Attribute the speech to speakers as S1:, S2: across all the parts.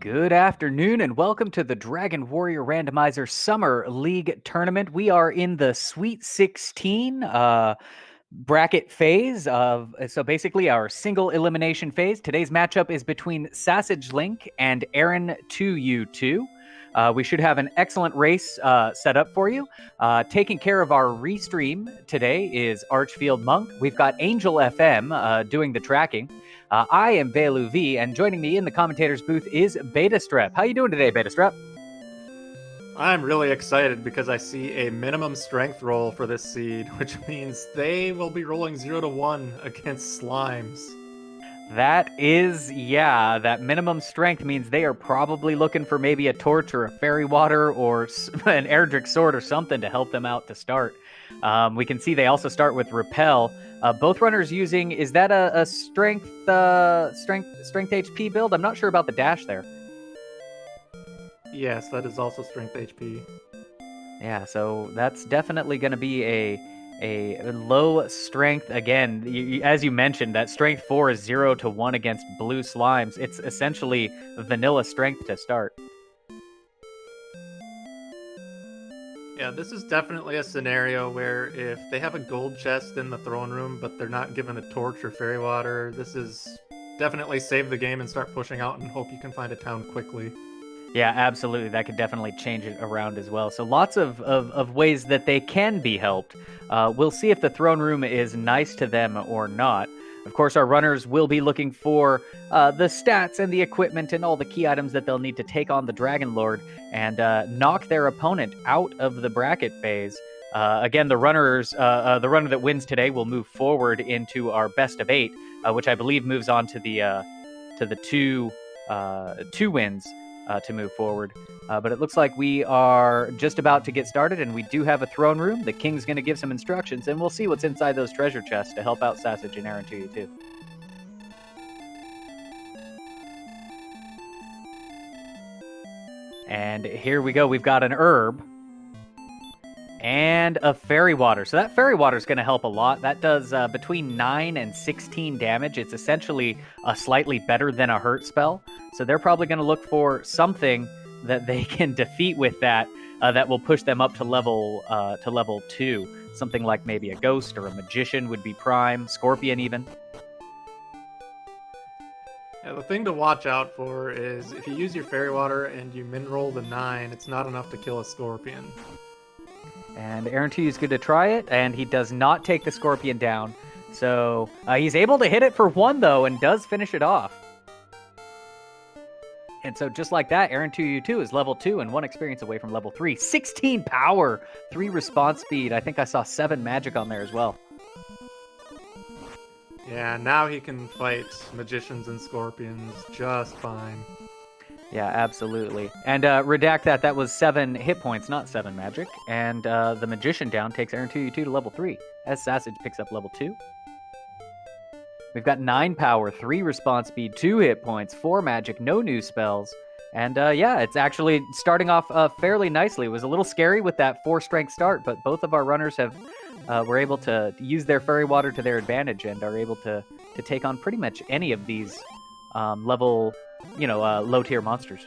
S1: Good afternoon and welcome to the Dragon Warrior Randomizer Summer League Tournament. We are in the Sweet 16 bracket phase of, so basically our single elimination phase. Today's matchup is between SassageLink and aaron2u2. We should have an excellent race set up for you. Taking care of our restream today is Archfield Monk. We've got Angel FM doing the tracking. I am Velu V, and joining me in the commentator's booth is Beta Strep. How you doing today, Beta Strep?
S2: I'm really excited because I see a minimum strength roll for this seed, which means they will be rolling 0 to 1 against slimes.
S1: That minimum strength means they are probably looking for maybe a torch or a fairy water or an Erdrick sword or something to help them out to start. We can see they also start with repel. Both runners using, is that a strength HP build? I'm not sure about the dash there.
S2: Yes, that is also strength HP.
S1: Yeah, so that's definitely going to be a low strength. Again, as you mentioned, that strength 4 is 0 to 1 against blue slimes. It's essentially vanilla strength to start.
S2: Yeah, this is definitely a scenario where if they have a gold chest in the throne room, but they're not given a torch or fairy water, this is definitely save the game and start pushing out and hope you can find a town quickly.
S1: Yeah, absolutely. That could definitely change it around as well. So lots of ways that they can be helped. We'll see if the throne room is nice to them or not. Of course, our runners will be looking for the stats and the equipment and all the key items that they'll need to take on the Dragonlord and knock their opponent out of the bracket phase. Again, the runner that wins today will move forward into our best of 8, which I believe moves on to the two wins. To move forward. But it looks like we are just about to get started, and we do have a throne room. The king's going to give some instructions, and we'll see what's inside those treasure chests to help out Sassage and aaron2u2. And here we go. We've got an herb and a fairy water. So that fairy water is going to help a lot. That does between 9 and 16 damage. It's essentially slightly better than a hurt spell. So they're probably going to look for something that they can defeat with that will push them up to level 2. Something like maybe a ghost or a magician would be prime, scorpion even.
S2: Yeah, the thing to watch out for is if you use your fairy water and you min roll the 9, it's not enough to kill a scorpion.
S1: And aaron2u is good to try it, and he does not take the scorpion down. So he's able to hit it for 1, though, and does finish it off. And so just like that, aaron2u2 is level 2 and 1 experience away from level 3. 16 power, 3 response speed. I think I saw 7 magic on there as well.
S2: Yeah, now he can fight magicians and scorpions just fine.
S1: Yeah, absolutely. And redact that was 7 hit points, not 7 magic. And the magician down takes aaron2u2 to level 3, as Sassage picks up level 2. We've got 9 power, 3 response speed, 2 hit points, 4 magic, no new spells. And yeah, it's actually starting off fairly nicely. It was a little scary with that 4 strength start, but both of our runners were able to use their fairy water to their advantage and are able to take on pretty much any of these level, low tier monsters.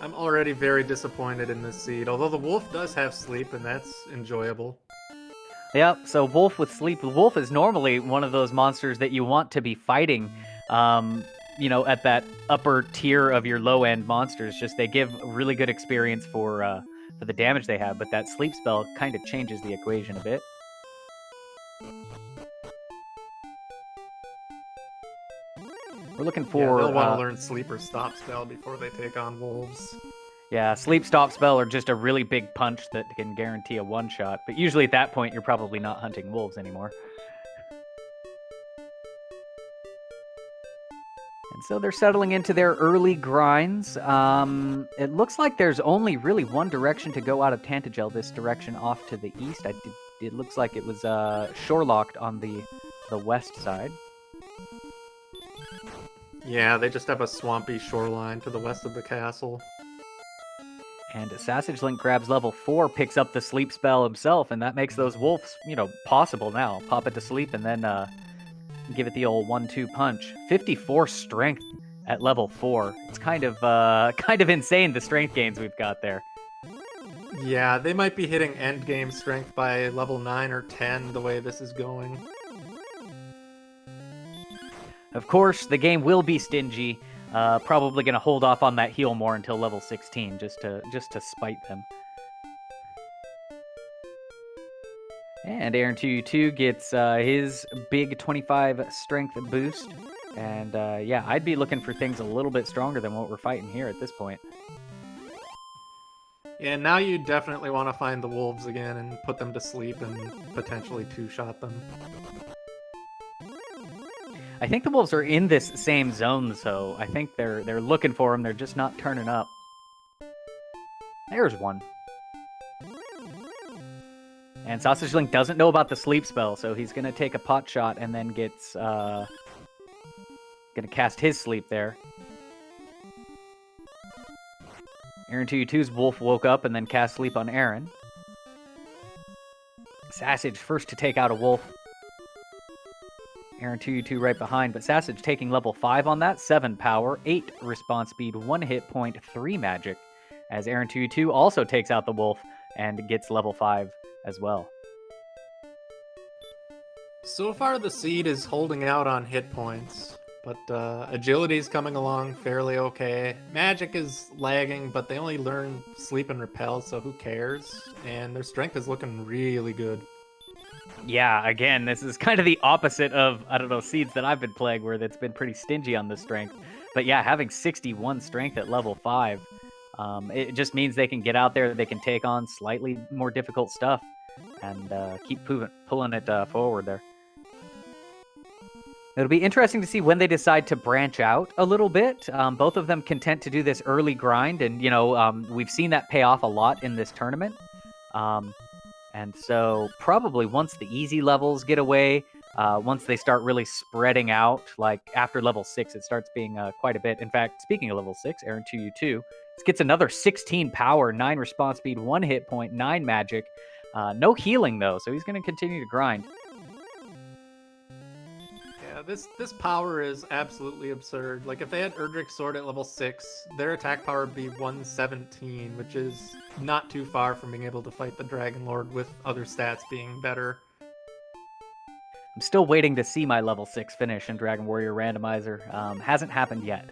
S2: I'm already very disappointed in this seed, although the wolf does have sleep, and that's enjoyable.
S1: Yep, so Wolf with Sleep. Wolf is normally one of those monsters that you want to be fighting, at that upper tier of your low-end monsters. Just they give really good experience for the damage they have, but that sleep spell kind of changes the equation a bit. We're looking for...
S2: Yeah, they'll want to learn Sleep or Stop spell before they take on wolves.
S1: Yeah, Sleep, Stop spell, or just a really big punch that can guarantee a one-shot. But usually at that point, you're probably not hunting wolves anymore. And so they're settling into their early grinds. It looks like there's only really one direction to go out of Tantagel, this direction off to the east. It looks like it was shore-locked on the west side.
S2: Yeah, they just have a swampy shoreline to the west of the castle.
S1: And SassageLink grabs level 4, picks up the sleep spell himself, and that makes those wolves, possible now. Pop it to sleep and then give it the old 1-2 punch. 54 strength at level 4. It's kind of insane the strength gains we've got there.
S2: Yeah, they might be hitting endgame strength by level 9 or 10 the way this is going.
S1: Of course, the game will be stingy. Probably going to hold off on that heal more until level 16, just to spite them. And aaron2u2 gets his big 25 strength boost. And yeah, I'd be looking for things a little bit stronger than what we're fighting here at this point.
S2: Yeah, now you definitely want to find the wolves again and put them to sleep and potentially two-shot them.
S1: I think the wolves are in this same zone, so I think they're looking for them. They're just not turning up. There's one. And SassageLink doesn't know about the sleep spell, so he's going to take a pot shot and then gets... going to cast his sleep there. aaron2u2's wolf woke up and then cast sleep on Aaron. Sassage first to take out a wolf. aaron2u2 right behind, but Sassage taking level 5 on that. 7 power, 8 response speed, 1 hit point, 3 magic. As aaron2u2 also takes out the wolf and gets level 5 as well.
S2: So far the seed is holding out on hit points, but agility's coming along fairly okay. Magic is lagging, but they only learn sleep and repel, so who cares? And their strength is looking really good.
S1: Yeah, again, this is kind of the opposite of, I don't know, seeds that I've been playing, where it's been pretty stingy on the strength. But yeah, having 61 strength at level 5, it just means they can get out there, they can take on slightly more difficult stuff, and keep pulling it forward there. It'll be interesting to see when they decide to branch out a little bit. Both of them content to do this early grind, and, you know, we've seen that pay off a lot in this tournament. And so probably once the easy levels get away, once they start really spreading out, like after level 6, it starts being quite a bit. In fact, speaking of level 6, aaron2u2 gets another 16 power, 9 response speed, 1 hit point, 9 magic. No healing, though, so he's going to continue to grind.
S2: Yeah, this power is absolutely absurd. Like, if they had Erdrick's Sword at level 6, their attack power would be 117, which is not too far from being able to fight the Dragonlord with other stats being better.
S1: I'm still waiting to see my level 6 finish in Dragon Warrior Randomizer. Hasn't happened yet.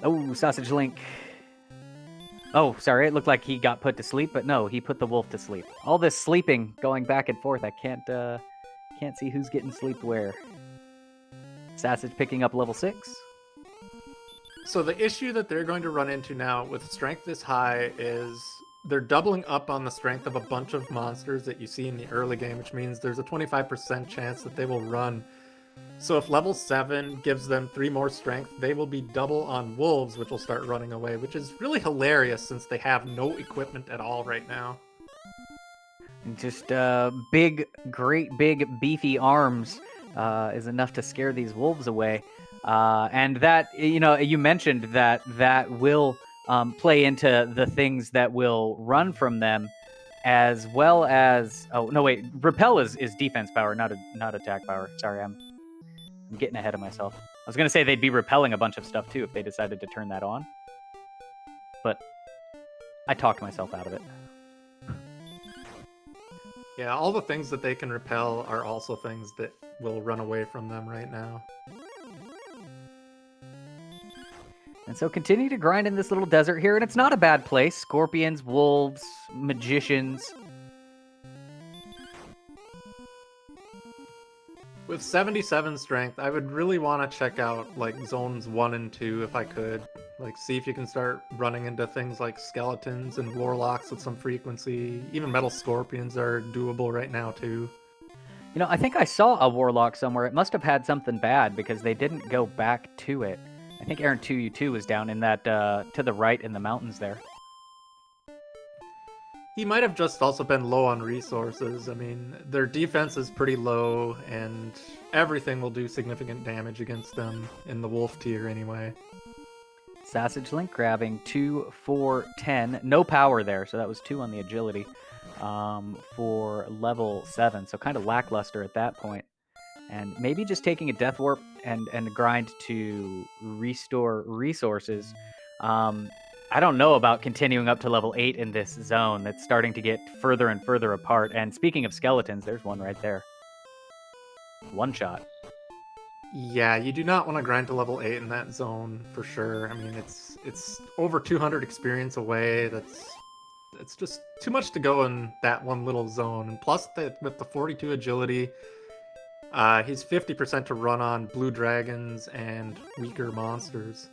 S1: Oh, Sausage Link. Oh, sorry, it looked like he got put to sleep, but no, he put the wolf to sleep. All this sleeping, going back and forth, I can't see who's getting sleep where. Sassage picking up level 6.
S2: So the issue that they're going to run into now with strength this high is they're doubling up on the strength of a bunch of monsters that you see in the early game, which means there's a 25% chance that they will run. So if level 7 gives them 3 more strength, they will be double on wolves, which will start running away, which is really hilarious since they have no equipment at all right now.
S1: Just great big beefy arms is enough to scare these wolves away. And that, you know, you mentioned that will play into the things that will run from them, as well as, oh no, wait, repel is defense power, not attack power. Sorry, I'm getting ahead of myself. I was gonna say they'd be repelling a bunch of stuff too if they decided to turn that on, but I talked myself out of it.
S2: Yeah, all the things that they can repel are also things that will run away from them right now.
S1: And so continue to grind in this little desert here, and it's not a bad place. Scorpions, wolves, magicians.
S2: With 77 strength, I would really want to check out like zones 1 and 2 if I could. Like, see if you can start running into things like skeletons and warlocks with some frequency. Even metal scorpions are doable right now too.
S1: You know, I think I saw a warlock somewhere. It must have had something bad because they didn't go back to it. I think aaron2u2 was down in that, to the right in the mountains there.
S2: He might have just also been low on resources. I mean, their defense is pretty low, and everything will do significant damage against them in the wolf tier anyway.
S1: Sassage Link grabbing 2, 4, 10. No power there, so that was 2 on the agility for level 7. So kind of lackluster at that point. And maybe just taking a Death Warp and grind to restore resources. I don't know about continuing up to level 8 in this zone. That's starting to get further and further apart. And speaking of skeletons, there's one right there. One shot.
S2: Yeah, you do not want to grind to level 8 in that zone for sure. I mean, it's over 200 experience away. It's just too much to go in that one little zone. And plus, with the 42 agility, he's 50% to run on blue dragons and weaker monsters.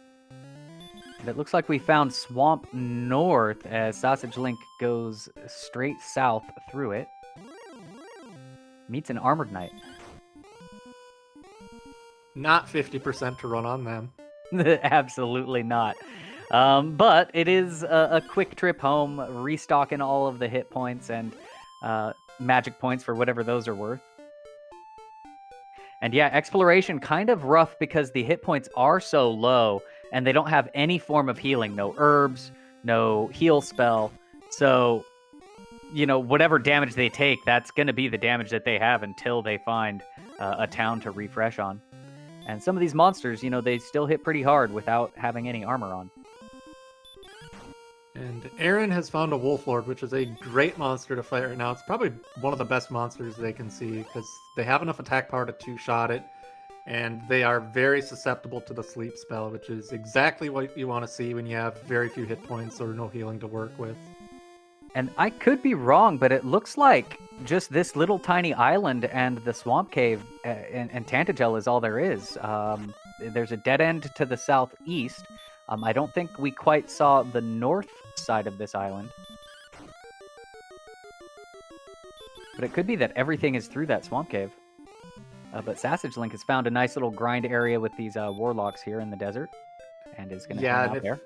S1: And it looks like we found Swamp North as SassageLink goes straight south through it. Meets an Armored Knight.
S2: Not 50% to run on them.
S1: Absolutely not. But it is a quick trip home, restocking all of the hit points and magic points for whatever those are worth. And yeah, exploration kind of rough because the hit points are so low and they don't have any form of healing. No herbs, no heal spell. So, you know, whatever damage they take, that's going to be the damage that they have until they find a town to refresh on. And some of these monsters, you know, they still hit pretty hard without having any armor on.
S2: And Aaron has found a Wolflord, which is a great monster to fight right now. It's probably one of the best monsters they can see because they have enough attack power to two-shot it, and they are very susceptible to the sleep spell, which is exactly what you want to see when you have very few hit points or no healing to work with.
S1: And I could be wrong, but it looks like just this little tiny island and the swamp cave and Tantagel is all there is. There's a dead end to the southeast. I don't think we quite saw the north side of this island. But it could be that everything is through that swamp cave. But SassageLink has found a nice little grind area with these warlocks here in the desert. And is going to hang out there.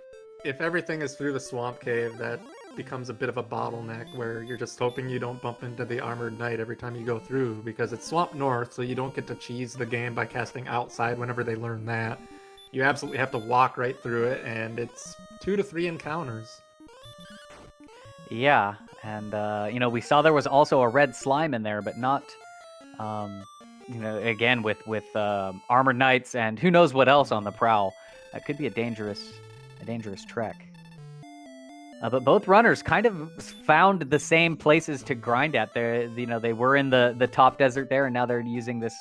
S2: If everything is through the swamp cave, that becomes a bit of a bottleneck where you're just hoping you don't bump into the Armored Knight every time you go through, because it's Swamp North, so you don't get to cheese the game by casting outside whenever they learn that. You absolutely have to walk right through it, and it's 2 to 3 encounters.
S1: Yeah, and, you know, we saw there was also a red slime in there, but not, you know, again, with Armored Knights and who knows what else on the prowl. That could be a dangerous trek. But both runners kind of found the same places to grind at. You know, they were in the top desert there, and now they're using this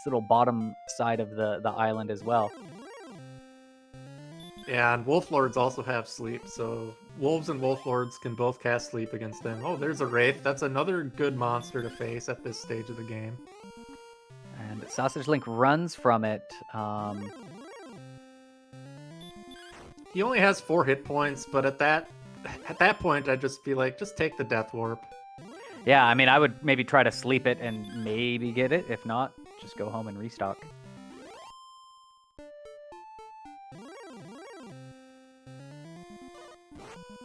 S1: little bottom side of the island as well.
S2: Yeah, and Wolflords also have sleep, so Wolves and Wolflords can both cast sleep against them. Oh, there's a Wraith. That's another good monster to face at this stage of the game.
S1: And SassageLink runs from it.
S2: He only has 4 hit points, but at that point, I'd just be like, just take the Death Warp.
S1: Yeah, I mean, I would maybe try to sleep it and maybe get it. If not, just go home and restock.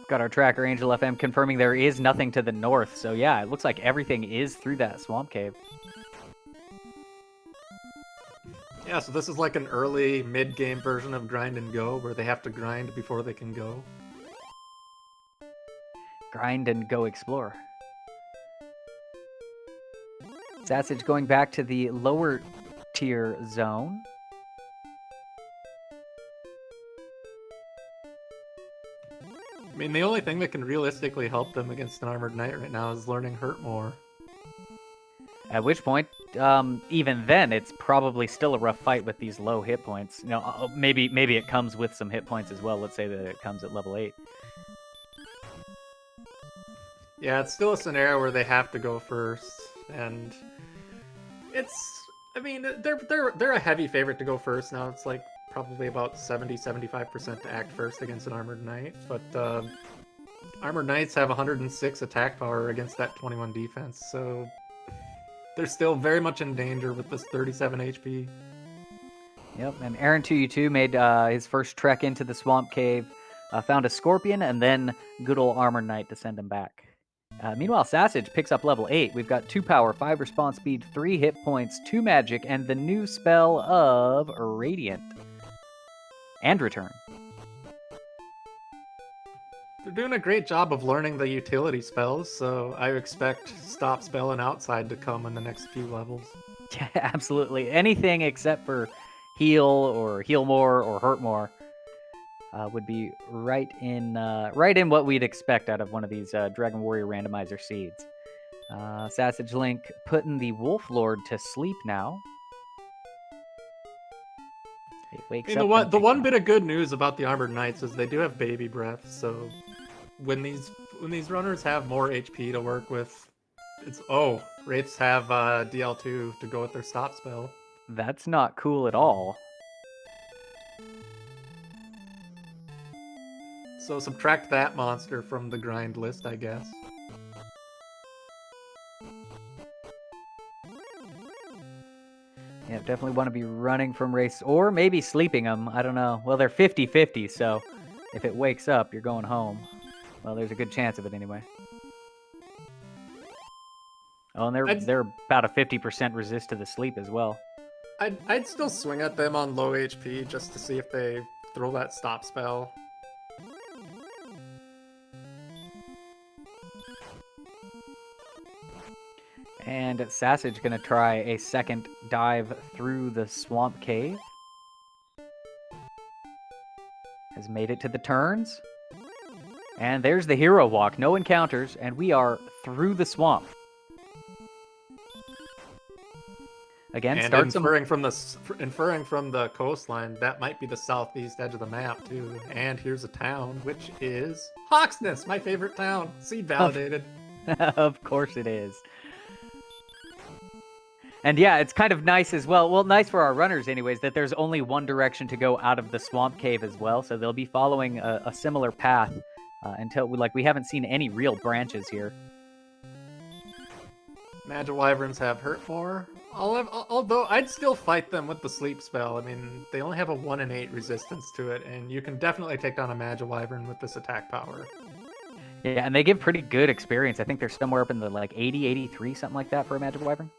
S1: Got our tracker, Angel FM, confirming there is nothing to the north. So yeah, it looks like everything is through that swamp cave.
S2: Yeah, so this is like an early mid-game version of Grind and Go, where they have to grind before they can go.
S1: Grind and go explore. Sassage going back to the lower tier zone.
S2: I mean, the only thing that can realistically help them against an Armored Knight right now is learning Hurt More.
S1: At which point, even then, it's probably still a rough fight with these low hit points. You know, maybe it comes with some hit points as well. Let's say that it comes at level 8.
S2: Yeah, it's still a scenario where they have to go first, and it's. I mean, they're a heavy favorite to go first now. It's like probably about 70-75% to act first against an Armored Knight, but Armored Knights have 106 attack power against that 21 defense, so they're still very much in danger with this 37 HP.
S1: Yep, and aaron2u2 made his first trek into the swamp cave, found a scorpion, and then good old Armored Knight to send him back. Meanwhile, Sassage picks up level 8. We've got 2 power, 5 response speed, 3 hit points, 2 magic, and the new spell of Radiant. And Return.
S2: They're doing a great job of learning the utility spells, so I expect Stop Spell and Outside to come in the next few levels.
S1: Absolutely. Anything except for heal or heal more or hurt more would be right in what we'd expect out of one of these Dragon Warrior Randomizer seeds. SassageLink putting the Wolf Lord to sleep now. It wakes
S2: I mean,
S1: up.
S2: the one bit of good news about the Armored Knights is they do have baby breath, so when these runners have more HP to work with, it's Wraiths have DL2 to go with their stop spell.
S1: That's not cool at all.
S2: So subtract that monster from the grind list, I guess.
S1: Yeah, definitely want to be running from race or maybe sleeping them. I don't know. Well, they're 50-50, so if it wakes up, you're going home. Well, there's a good chance of it anyway. Oh, and they're about a 50% resist to the sleep as well.
S2: I'd still swing at them on low HP just to see if they throw that stop spell.
S1: And Sassage gonna try a second dive through the swamp cave. Has made it to the turns. And there's the hero walk. No encounters, and we are through the swamp. Again,
S2: and inferring from the coastline, that might be the southeast edge of the map too. And here's a town, which is Hawksness, my favorite town. Seed validated.
S1: Of course it is. And yeah, it's kind of nice as well. Well, nice for our runners anyways, that there's only one direction to go out of the swamp cave as well. So they'll be following a similar path until we haven't seen any real branches here.
S2: Magiwyverns have hurt more. Although I'd still fight them with the sleep spell. I mean, they only have a 1 in 8 resistance to it, and you can definitely take down a Magiwyvern with this attack power.
S1: Yeah, and they give pretty good experience. I think they're somewhere up in the 80, 83, something like that for a Magiwyvern.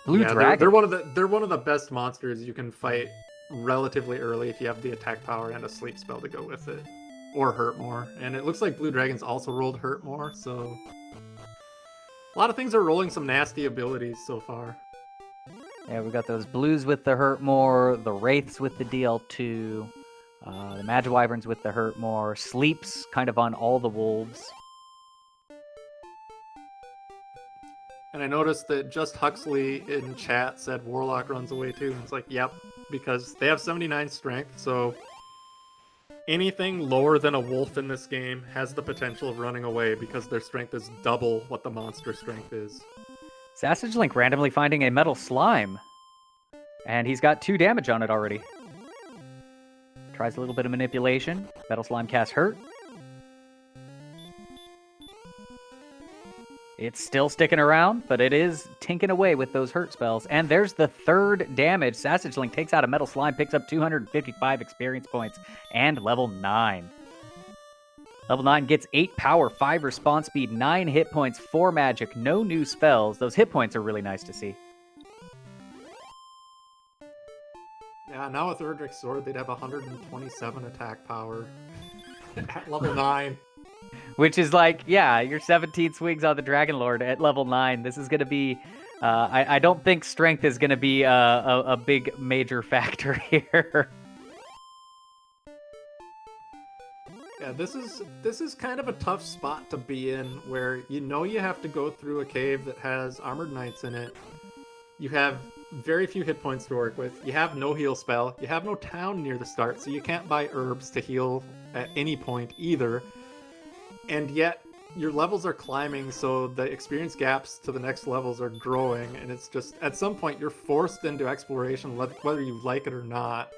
S1: Blue Dragon.
S2: They're one of the best monsters you can fight relatively early if you have the attack power and a sleep spell to go with it, or hurt more. And it looks like Blue Dragon's also rolled hurt more, so a lot of things are rolling some nasty abilities so far.
S1: Yeah, we got those blues with the hurt more, the wraiths with the DL2, the Magiwyverns with the hurt more, sleeps kind of on all the wolves.
S2: And I noticed that just Huxley in chat said Warlock runs away too. And it's like, yep, because they have 79 strength, so anything lower than a wolf in this game has the potential of running away because their strength is double what the monster strength is.
S1: SassageLink randomly finding a metal slime. And he's got 2 damage on it already. Tries a little bit of manipulation. Metal slime casts hurt. It's still sticking around, but it is tinking away with those hurt spells. And there's the 3rd damage. SassageLink takes out a metal slime, picks up 255 experience points, and level 9. Level 9 gets 8 power, 5 response speed, 9 hit points, 4 magic, no new spells. Those hit points are really nice to see.
S2: Yeah, now with Erdrick's Sword, they'd have 127 attack power at level 9.
S1: Which is your 17 swings on the Dragonlord at level 9. This is going to be... I don't think strength is going to be a big major factor here.
S2: Yeah, this is kind of a tough spot to be in, where you have to go through a cave that has Armored Knights in it. You have very few hit points to work with. You have no heal spell. You have no town near the start, so you can't buy herbs to heal at any point either. And yet, your levels are climbing, so the experience gaps to the next levels are growing, and it's just, at some point, you're forced into exploration, whether you like it or not.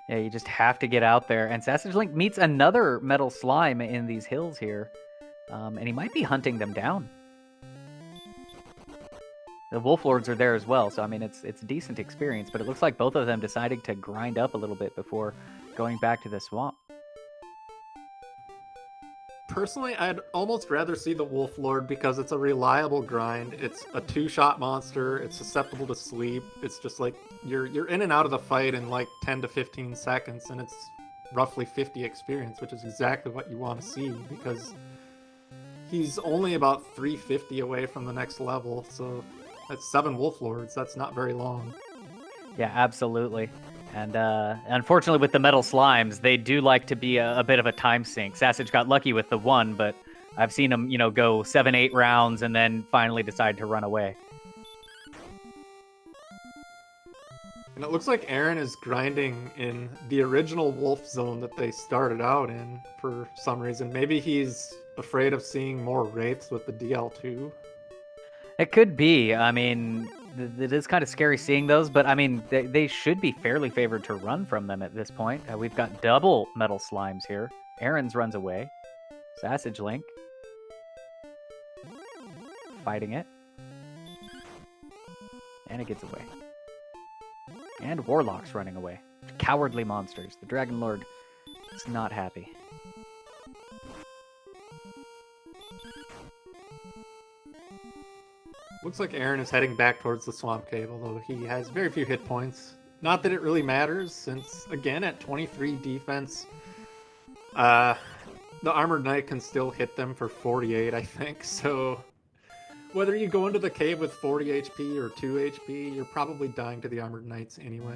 S1: Yeah, you just have to get out there. And SassageLink meets another metal slime in these hills here, and he might be hunting them down. The Wolf Lords are there as well, so I mean, it's decent experience, but it looks like both of them decided to grind up a little bit before going back to the swamp.
S2: Personally, I'd almost rather see the Wolf Lord because it's a reliable grind. It's a 2-shot monster. It's susceptible to sleep. It's just like you're in and out of the fight in 10 to 15 seconds, and it's roughly 50 experience, which is exactly what you want to see because he's only about 350 away from the next level, so that's 7 Wolf Lords. That's not very long.
S1: Yeah, absolutely. And unfortunately, with the metal slimes, they do like to be a bit of a time sink. Sassage got lucky with the one, but I've seen him, go 7, 8 rounds and then finally decide to run away.
S2: And it looks like Aaron is grinding in the original wolf zone that they started out in for some reason. Maybe he's afraid of seeing more wraiths with the DL2.
S1: It could be. I mean, it is kind of scary seeing those, but I mean, they should be fairly favored to run from them at this point. We've got double metal slimes here. Aaron's runs away. SassageLink fighting it. And it gets away. And Warlock's running away. Cowardly monsters. The Dragonlord is not happy.
S2: Looks like Aaron is heading back towards the Swamp Cave, although he has very few hit points. Not that it really matters, since, again, at 23 defense, the Armored Knight can still hit them for 48, I think, so whether you go into the cave with 40 HP or 2 HP, you're probably dying to the Armored Knights anyway.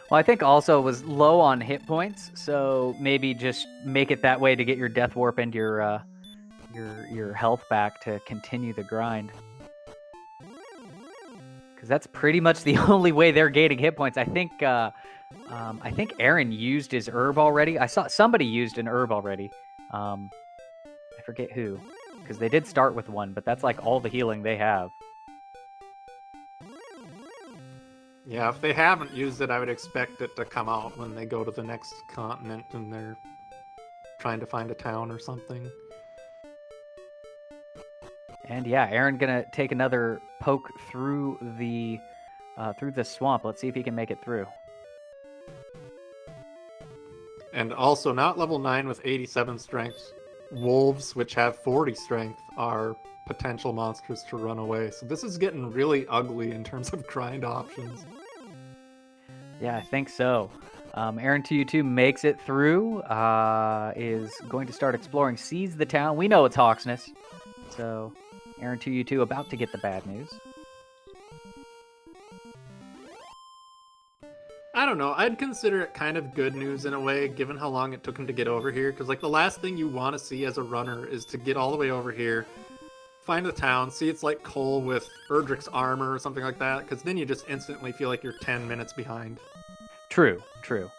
S1: Well, I think also it was low on hit points, so maybe just make it that way to get your Death Warp and your health back to continue the grind. Because that's pretty much the only way they're gaining hit points. I think Aaron used his herb already. I saw somebody used an herb already. I forget who, because they did start with one, but that's like all the healing they have.
S2: Yeah, if they haven't used it, I would expect it to come out when they go to the next continent and they're trying to find a town or something.
S1: And yeah, Aaron gonna take another poke through the swamp. Let's see if he can make it through.
S2: And also, not level 9 with 87 strength. Wolves, which have 40 strength, are potential monsters to run away. So this is getting really ugly in terms of grind options.
S1: Yeah, I think so. aaron2u2 makes it through, is going to start exploring, sees the town. We know it's Hawksness, so aaron2u2 about to get the bad news.
S2: I don't know. I'd consider it kind of good news in a way, given how long it took him to get over here. Because, like, the last thing you want to see as a runner is to get all the way over here, find the town, see it's like Cole with Erdrick's armor or something like that. Because then you just instantly feel like you're 10 minutes behind.
S1: True, true.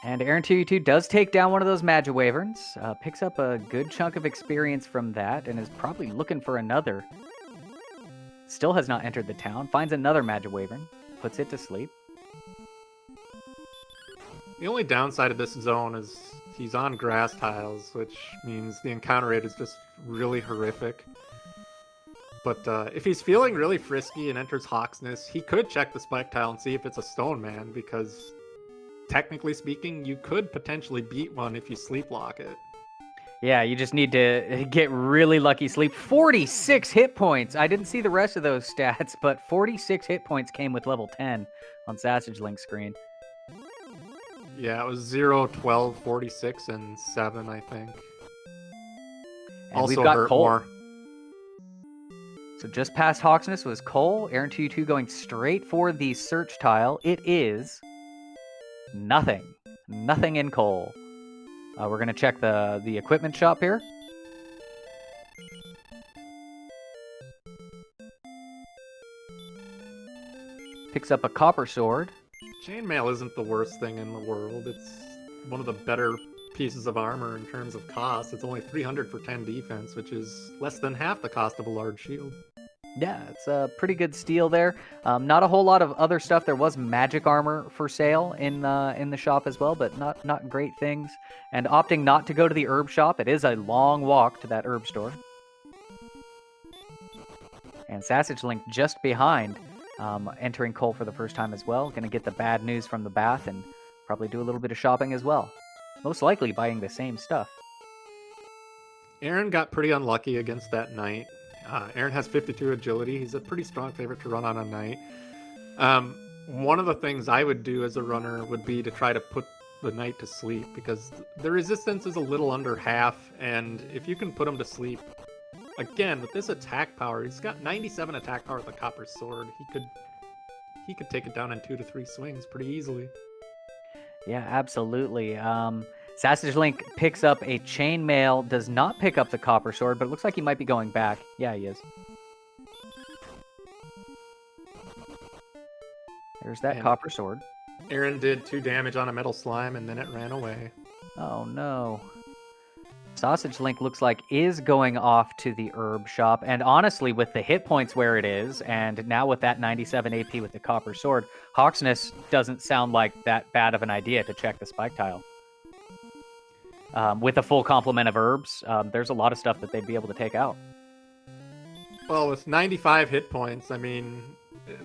S1: And aaron2u2 does take down one of those Magiwyverns, picks up a good chunk of experience from that, and is probably looking for another. Still has not entered the town, finds another Magiwyvern, puts it to sleep.
S2: The only downside of this zone is he's on grass tiles, which means the encounter rate is just really horrific. But if he's feeling really frisky and enters Hawksness, he could check the spike tile and see if it's a stone man, because technically speaking, you could potentially beat one if you sleep lock it.
S1: Yeah, you just need to get really lucky sleep. 46 hit points. I didn't see the rest of those stats, but 46 hit points came with level 10 on SassageLink's screen.
S2: Yeah, it was 0, 12, 46, and 7, I think.
S1: And
S2: also
S1: we've got
S2: hurt
S1: Cole.
S2: more.
S1: So just past Hawksness was Cole. aaron2u2 going straight for the search tile. It is nothing. Nothing in Cole. We're going to check the equipment shop here. Picks up a copper sword.
S2: Chainmail isn't the worst thing in the world. It's one of the better pieces of armor in terms of cost. It's only 300 for 10 defense, which is less than half the cost of a large shield.
S1: Yeah, it's a pretty good steal there. Not a whole lot of other stuff. There was magic armor for sale in the shop as well, but not great things. And opting not to go to the herb shop. It is a long walk to that herb store. And SassageLink just behind, entering Cole for the first time as well. Going to get the bad news from the bath and probably do a little bit of shopping as well. Most likely buying the same stuff.
S2: Aaron got pretty unlucky against that knight. Aaron has 52 agility. He's a pretty strong favorite to run on a knight. One of the things I would do as a runner would be to try to put the knight to sleep, because the resistance is a little under half, and if you can put him to sleep, again, with this attack power, he's got 97 attack power with the copper sword. He could take it down in 2 to 3 swings pretty easily.
S1: Yeah, absolutely. SassageLink picks up a chainmail, does not pick up the copper sword, but it looks like he might be going back. Yeah, he is. There's that
S2: And
S1: copper sword.
S2: Aaron did 2 damage on a metal slime, and then it ran away.
S1: Oh no. SassageLink looks like is going off to the herb shop, and honestly, with the hit points where it is, and now with that 97 AP with the copper sword, Hawksness doesn't sound like that bad of an idea to check the spike tile. With a full complement of herbs, there's a lot of stuff that they'd be able to take out.
S2: Well, with 95 hit points, I mean,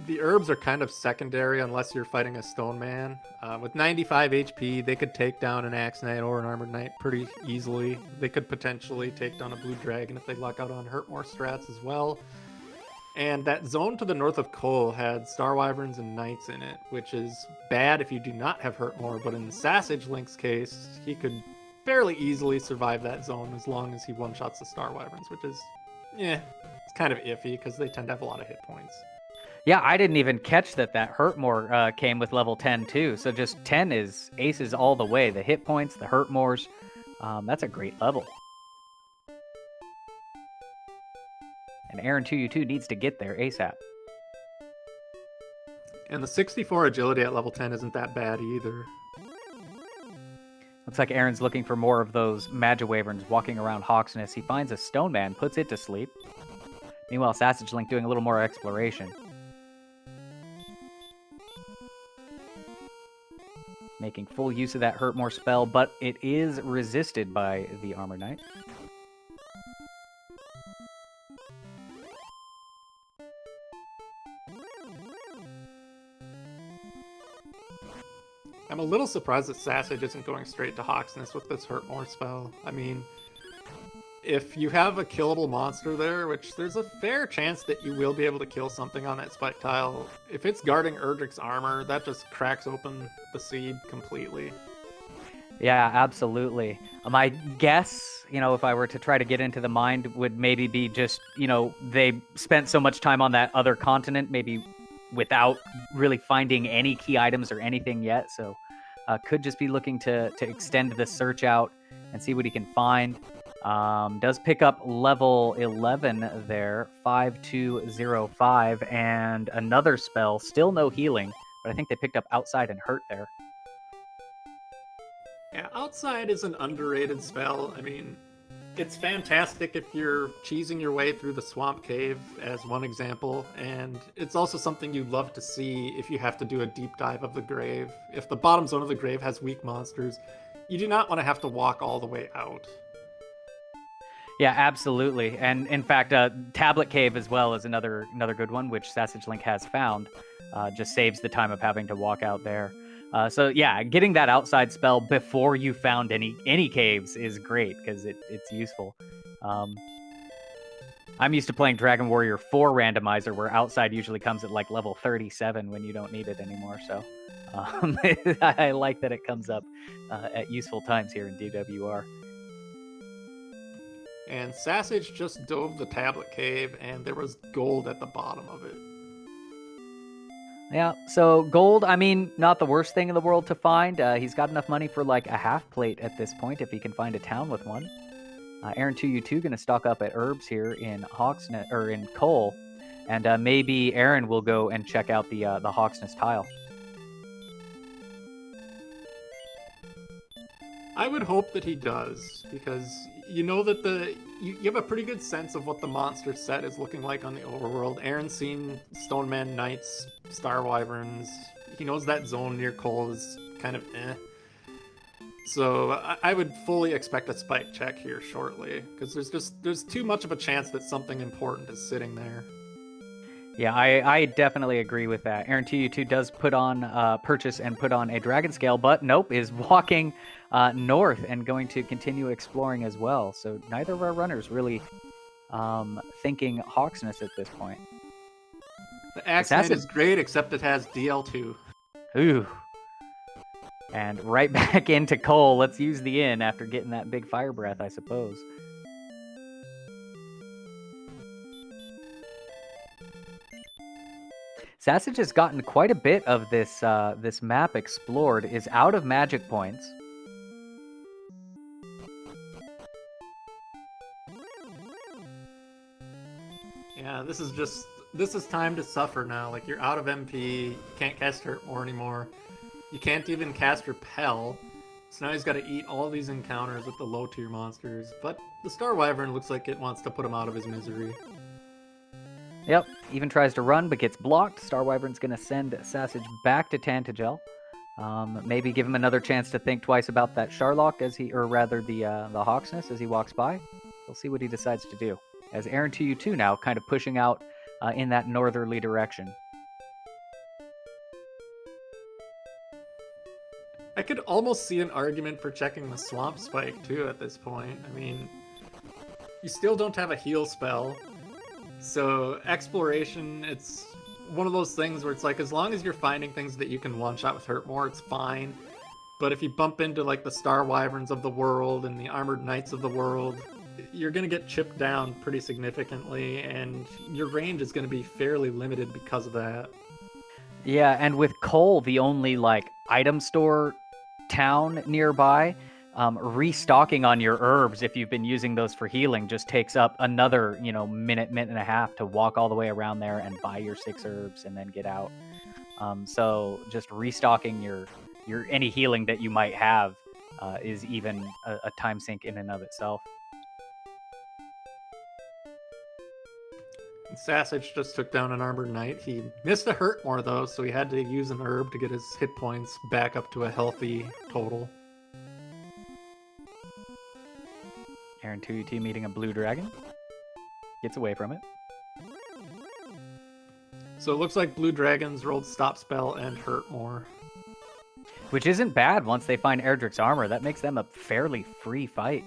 S2: the herbs are kind of secondary unless you're fighting a stone man. With 95 HP, they could take down an axe knight or an armored knight pretty easily. They could potentially take down a blue dragon if they luck out on hurt more strats as well. And that zone to the north of Cole had Star Wyverns and Knights in it, which is bad if you do not have hurt more, but in SassageLink's case, he could fairly easily survive that zone as long as he one-shots the Star Wyverns, which is, it's kind of iffy because they tend to have a lot of hit points.
S1: Yeah, I didn't even catch that hurt more came with level 10 too. So just 10 is aces all the way. The hit points, the hurt mores, that's a great level. And aaron2u2 needs to get there ASAP.
S2: And the 64 agility at level 10 isn't that bad either.
S1: Looks like Aaron's looking for more of those Magiwyverns walking around Hawksness. He finds a stone man, puts it to sleep. Meanwhile, SassageLink doing a little more exploration. Making full use of that hurt more spell, but it is resisted by the Armor Knight.
S2: I'm a little surprised that Sassage isn't going straight to Hawksness with this hurt more spell. I mean, if you have a killable monster there, which there's a fair chance that you will be able to kill something on that spike tile, if it's guarding Erdrick's armor, that just cracks open the seed completely.
S1: Yeah, absolutely. My guess, if I were to try to get into the mind, would maybe be just, they spent so much time on that other continent, maybe without really finding any key items or anything yet. So could just be looking to extend the search out and see what he can find. Does pick up level 11 there, 5205, and another spell. Still no healing, but I think they picked up outside and hurt there.
S2: Yeah, outside is an underrated spell. I mean, it's fantastic if you're cheesing your way through the swamp cave, as one example, and it's also something you love to see if you have to do a deep dive of the grave. If the bottom zone of the grave has weak monsters, you do not want to have to walk all the way out.
S1: Yeah, absolutely. And in fact, Tablet Cave as well is another good one, which SassageLink has found. Just saves the time of having to walk out there. So yeah, getting that outside spell before you found any caves is great because it's useful. I'm used to playing Dragon Warrior 4 Randomizer, where outside usually comes at like level 37 when you don't need it anymore. So I like that it comes up at useful times here in DWR.
S2: And Sassage just dove the Tablet Cave, and there was gold at the bottom of it.
S1: Yeah, so gold, I mean, not the worst thing in the world to find. He's got enough money for like a half plate at this point if he can find a town with one. aaron2u2 going to stock up at herbs here in Hawksness or in Cole, and maybe Aaron will go and check out the Hawksness tile.
S2: I would hope that he does, because you know that you have a pretty good sense of what the monster set is looking like on the overworld. Aaron's seen Stoneman Knights, Star Wyverns. He knows that zone near Cole is kind of eh. So I would fully expect a spike check here shortly, because there's too much of a chance that something important is sitting there.
S1: Yeah, I definitely agree with that. aaron2u2 does purchase and put on a dragon scale, but nope, is walking north and going to continue exploring as well. So neither of our runners really thinking Hawksness at this point.
S2: The Axe Knight is great, except it has DL2.
S1: Ooh. And right back into Cole. Let's use the inn after getting that big fire breath, I suppose. Sassage has gotten quite a bit of this this map explored, is out of magic points.
S2: Yeah, this is time to suffer now. Like, you're out of MP, you can't cast Hurt more anymore. You can't even cast Repel. So now he's got to eat all these encounters with the low tier monsters. But the Star Wyvern looks like it wants to put him out of his misery.
S1: Yep, even tries to run but gets blocked. Star Wyvern's going to send Sassage back to Tantagel. Maybe give him another chance to think twice about that Sharlock or rather the Hawksness as he walks by. We'll see what he decides to do. As aaron2u2 now kind of pushing out in that northerly direction.
S2: I could almost see an argument for checking the Swamp Spike too at this point. I mean, you still don't have a heal spell. So exploration, it's one of those things where it's like, as long as you're finding things that you can one-shot with Hurt more, it's fine. But if you bump into like the Star Wyverns of the world and the Armored Knights of the world, you're going to get chipped down pretty significantly, and your range is going to be fairly limited because of that.
S1: Yeah, and with Cole, the only like item store town nearby, restocking on your herbs if you've been using those for healing just takes up another, minute and a half to walk all the way around there and buy your 6 herbs and then get out. So just restocking your any healing that you might have is even a time sink in and of itself.
S2: Sassage just took down an Armored Knight. He missed a Hurt more though, so he had to use an herb to get his hit points back up to a healthy total.
S1: aaron2u2 meeting a blue dragon. Gets away from it.
S2: So it looks like blue dragons rolled Stop Spell and Hurt more.
S1: Which isn't bad once they find Erdrick's armor. That makes them a fairly free fight.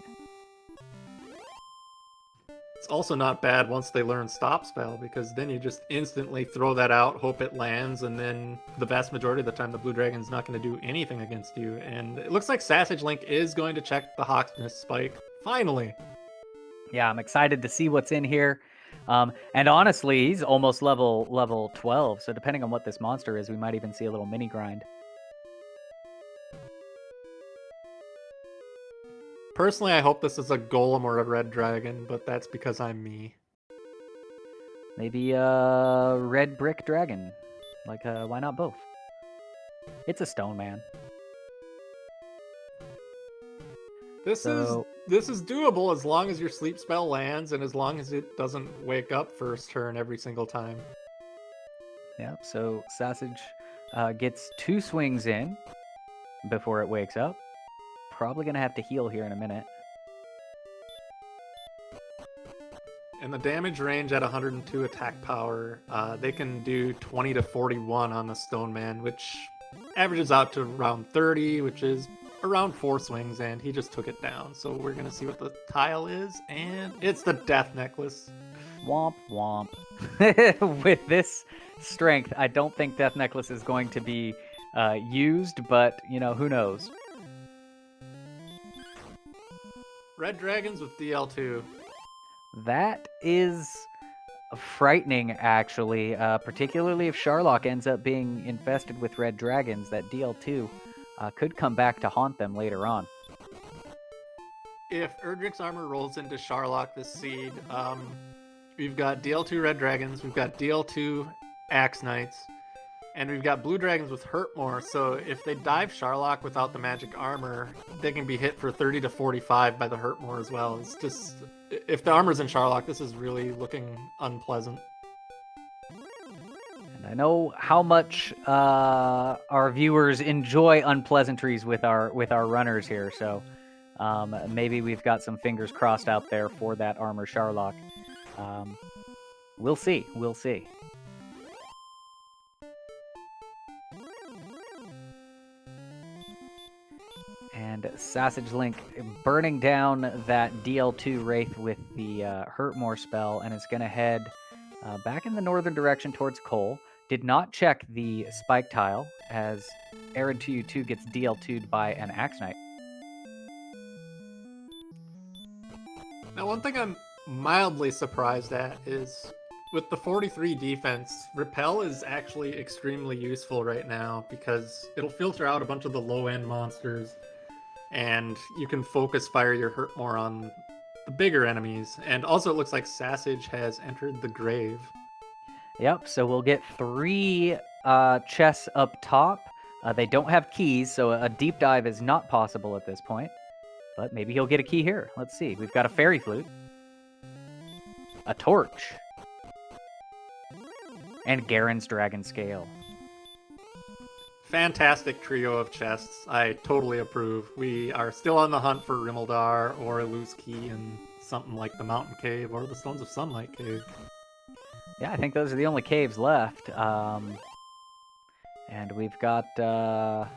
S2: It's also not bad once they learn Stop Spell, because then you just instantly throw that out, hope it lands, and then the vast majority of the time the blue dragon's not going to do anything against you. And it looks like SassageLink is going to check the Hawksness spike. Finally!
S1: Yeah, I'm excited to see what's in here. And honestly, he's almost level 12, so depending on what this monster is, we might even see a little mini grind.
S2: Personally, I hope this is a golem or a red dragon, but that's because I'm me.
S1: Maybe a red brick dragon. Like, why not both? It's a stone man.
S2: This is doable as long as your sleep spell lands and as long as it doesn't wake up first turn every single time.
S1: Yeah, so Sassage gets 2 swings in before it wakes up. Probably going to have to heal here in a minute.
S2: And the damage range at 102 attack power, they can do 20 to 41 on the Stone Man, which averages out to around 30, which is around 4 swings, and he just took it down. So we're going to see what the tile is, and it's the Death Necklace.
S1: Womp womp. With this strength, I don't think Death Necklace is going to be used, but, who knows?
S2: Red Dragons with DL2.
S1: That is frightening, actually, particularly if Sharlock ends up being infested with red dragons. That DL2 could come back to haunt them later on.
S2: If Erdrick's armor rolls into Sharlock this seed, we've got DL2 red dragons, we've got DL2 axe knights, and we've got blue dragons with hurt more. So if they dive Sharlock without the magic armor, they can be hit for 30 to 45 by the hurt more as well. It's just, if the armor's in Sharlock, this is really looking unpleasant.
S1: And I know how much our viewers enjoy unpleasantries with our runners here, so maybe we've got some fingers crossed out there for that armor Sharlock. We'll see. We'll see. And SassageLink burning down that DL2 Wraith with the Hurtmore spell, and it's going to head back in the northern direction towards Cole. Did not check the spike tile, as aaron2u2 gets DL2'd by an Axe Knight.
S2: Now, one thing I'm mildly surprised at is with the 43 defense, Repel is actually extremely useful right now because it'll filter out a bunch of the low-end monsters and you can focus fire your hurt more on the bigger enemies. And also it looks like Sassage has entered the grave.
S1: Yep, so we'll get 3 chests up top. They don't have keys, so a deep dive is not possible at this point. But maybe he'll get a key here. Let's see. We've got a fairy flute, a torch, and Garen's dragon scale.
S2: Fantastic trio of chests. I totally approve. We are still on the hunt for Rimmeldar or a loose key in something like the Mountain Cave or the Stones of Sunlight Cave.
S1: Yeah, I think those are the only caves left. And we've got, well,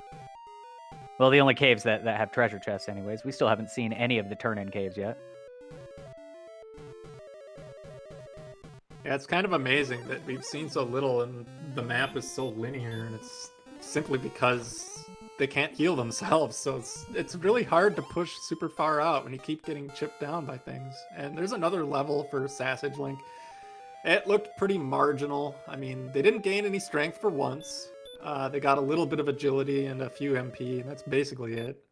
S1: the only caves that have treasure chests anyways. We still haven't seen any of the turn-in caves yet.
S2: Yeah, it's kind of amazing that we've seen so little and the map is so linear, and it's simply because they can't heal themselves, so it's really hard to push super far out when you keep getting chipped down by things. And there's another level for SassageLink. It looked pretty marginal. I mean, they didn't gain any strength for once. They got a little bit of agility and a few MP, and that's basically it.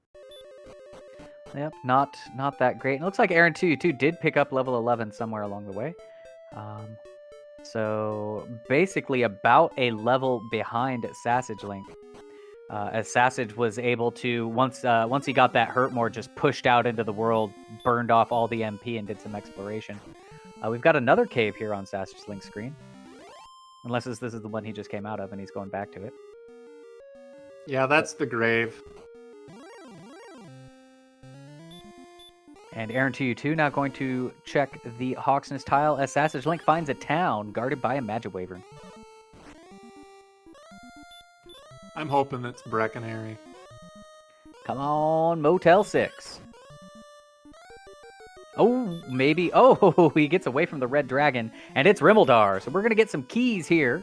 S1: Yep, not that great. It looks like aaron2u2 did pick up level 11 somewhere along the way. So basically about a level behind SassageLink. As Sassage was able to, once he got that hurt more, just pushed out into the world, burned off all the MP, and did some exploration. We've got another cave here on SassageLink's screen. Unless this is the one he just came out of and he's going back to it.
S2: Yeah, that's the grave.
S1: And aaron2u2 now going to check the Hawksness tile as SassageLink finds a town guarded by a Magic-Wyvern.
S2: I'm hoping it's Breckenary.
S1: Come on, Motel 6. Oh, maybe. Oh, he gets away from the red dragon, and it's Rimmeldar. So we're going to get some keys here.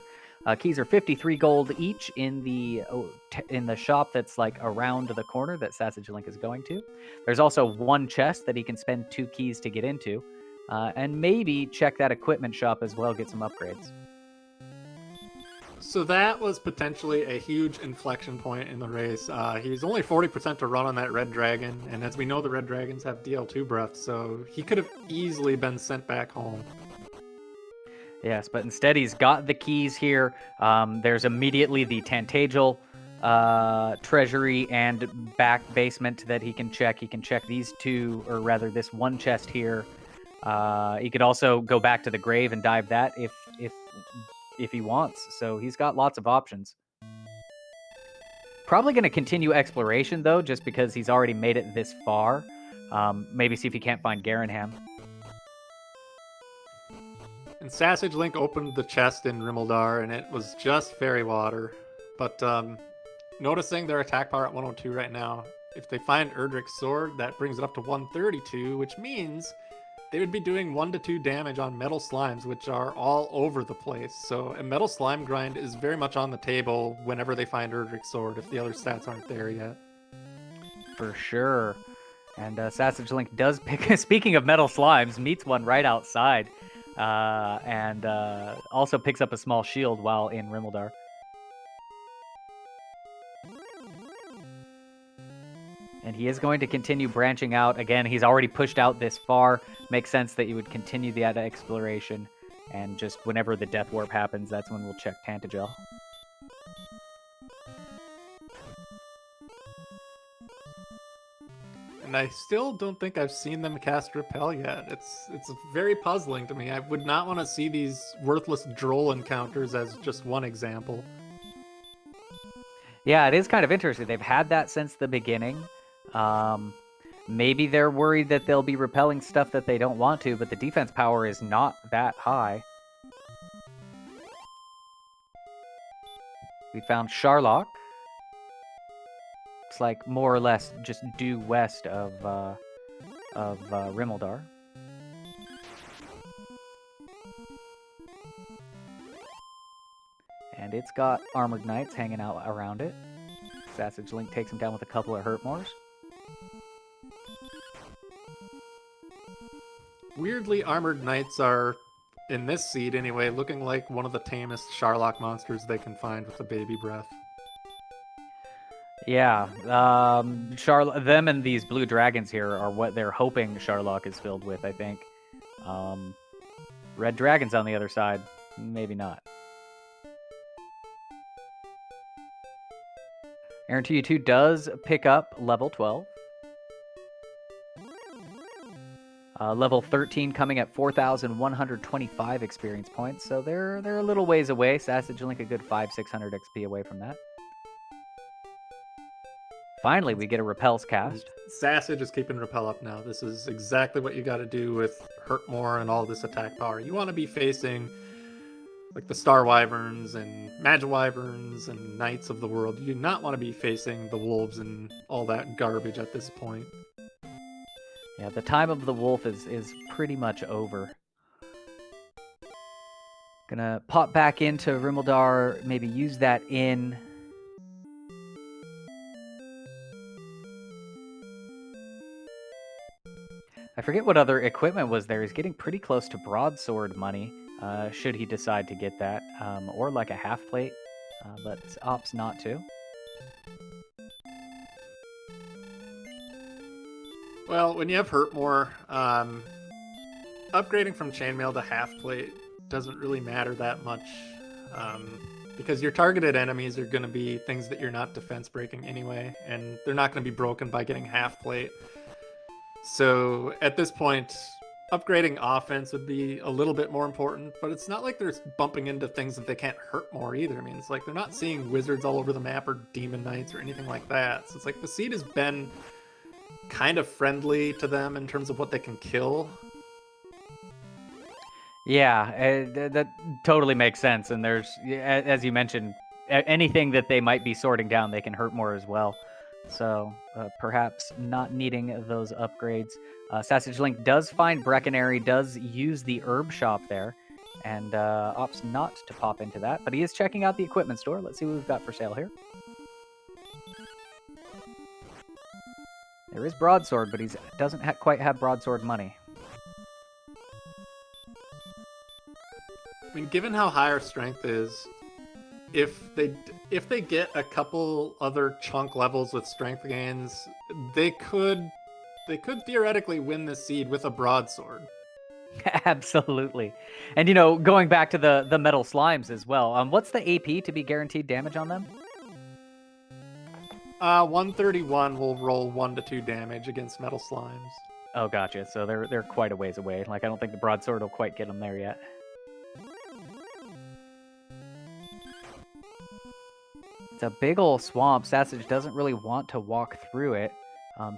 S1: Keys are 53 gold each in the shop that's like around the corner that SassageLink is going to. There's also 1 chest that he can spend 2 keys to get into. And maybe check that equipment shop as well, get some upgrades.
S2: So that was potentially a huge inflection point in the race. He's only 40% to run on that red dragon, and as we know, the red dragons have DL2 breath, so he could have easily been sent back home.
S1: Yes, but instead he's got the keys here. There's immediately the Tantagel treasury and back basement that he can check. He can check these 2, or rather this 1 chest here. He could also go back to the grave and dive that if he wants. So he's got lots of options. Probably going to continue exploration though, just because he's already made it this far. Maybe see if he can't find Garenham.
S2: And SassageLink opened the chest in Rimmeldar, and it was just fairy water. But noticing their attack power at 102 right now, if they find Erdrick's sword, that brings it up to 132, which means they would be doing 1 to 2 damage on metal slimes, which are all over the place. So a metal slime grind is very much on the table whenever they find Erdrick's sword, if the other stats aren't there yet.
S1: For sure. And SassageLink does pick, speaking of metal slimes, meets one right outside. And also picks up a small shield while in Rimmeldar. And he is going to continue branching out. Again, he's already pushed out this far. Makes sense that you would continue the exploration. And just whenever the Death Warp happens, that's when we'll check Tantagel.
S2: And I still don't think I've seen them cast Repel yet. It's very puzzling to me. I would not want to see these worthless droll encounters as just one example.
S1: Yeah, it is kind of interesting. They've had that since the beginning. Maybe they're worried that they'll be repelling stuff that they don't want to, but the defense power is not that high. We found Sharlock. Looks like more or less just due west of Rimmeldar. And it's got armored knights hanging out around it. SassageLink takes him down with a couple of Hurtmores.
S2: Weirdly, armored knights are, in this seed anyway, looking like one of the tamest Sharlock monsters they can find with the baby breath.
S1: Yeah, them and these blue dragons here are what they're hoping Sharlock is filled with, I think. Red dragons on the other side, maybe not. aaron2u2 does pick up level 12. Level 13 coming at 4,125 experience points, so they're a little ways away. SassageLink a good 500-600 XP away from that. Finally, we get a Repel's cast.
S2: Sassage is keeping Repel up now. This is exactly what you got to do with Hurtmore and all this attack power. You want to be facing like the Star Wyverns and Magiwyverns and Knights of the world. You do not want to be facing the Wolves and all that garbage at this point.
S1: Yeah, the time of the wolf is pretty much over. Gonna pop back into Rimmeldar, maybe use that in. I forget what other equipment was there. He's getting pretty close to broadsword money, should he decide to get that. Or like a half plate, but opts not to.
S2: Well, when you have Hurtmore, upgrading from chainmail to half plate doesn't really matter that much, because your targeted enemies are going to be things that you're not defense breaking anyway, and they're not going to be broken by getting half plate. So at this point, upgrading offense would be a little bit more important, but it's not like they're bumping into things that they can't hurt more either. I mean, it's like they're not seeing wizards all over the map or demon knights or anything like that. So it's like the seed has been kind of friendly to them in terms of what they can kill.
S1: Yeah, that totally makes sense. And there's, as you mentioned, anything that they might be sorting down, they can hurt more as well. So perhaps not needing those upgrades. SassageLink does find Breckenary, does use the herb shop there, and opts not to pop into that. But he is checking out the equipment store. Let's see what we've got for sale here. There is broadsword, but he doesn't quite have broadsword money.
S2: I mean, given how high our strength is, if they get a couple other chunk levels with strength gains, they could theoretically win this seed with a broadsword.
S1: Absolutely. And going back to the metal slimes as well. What's the AP to be guaranteed damage on them?
S2: 131 will roll 1 to 2 damage against metal slimes.
S1: Oh, gotcha. So they're quite a ways away. Like, I don't think the broadsword will quite get them there yet. It's a big old swamp. Sassage doesn't really want to walk through it.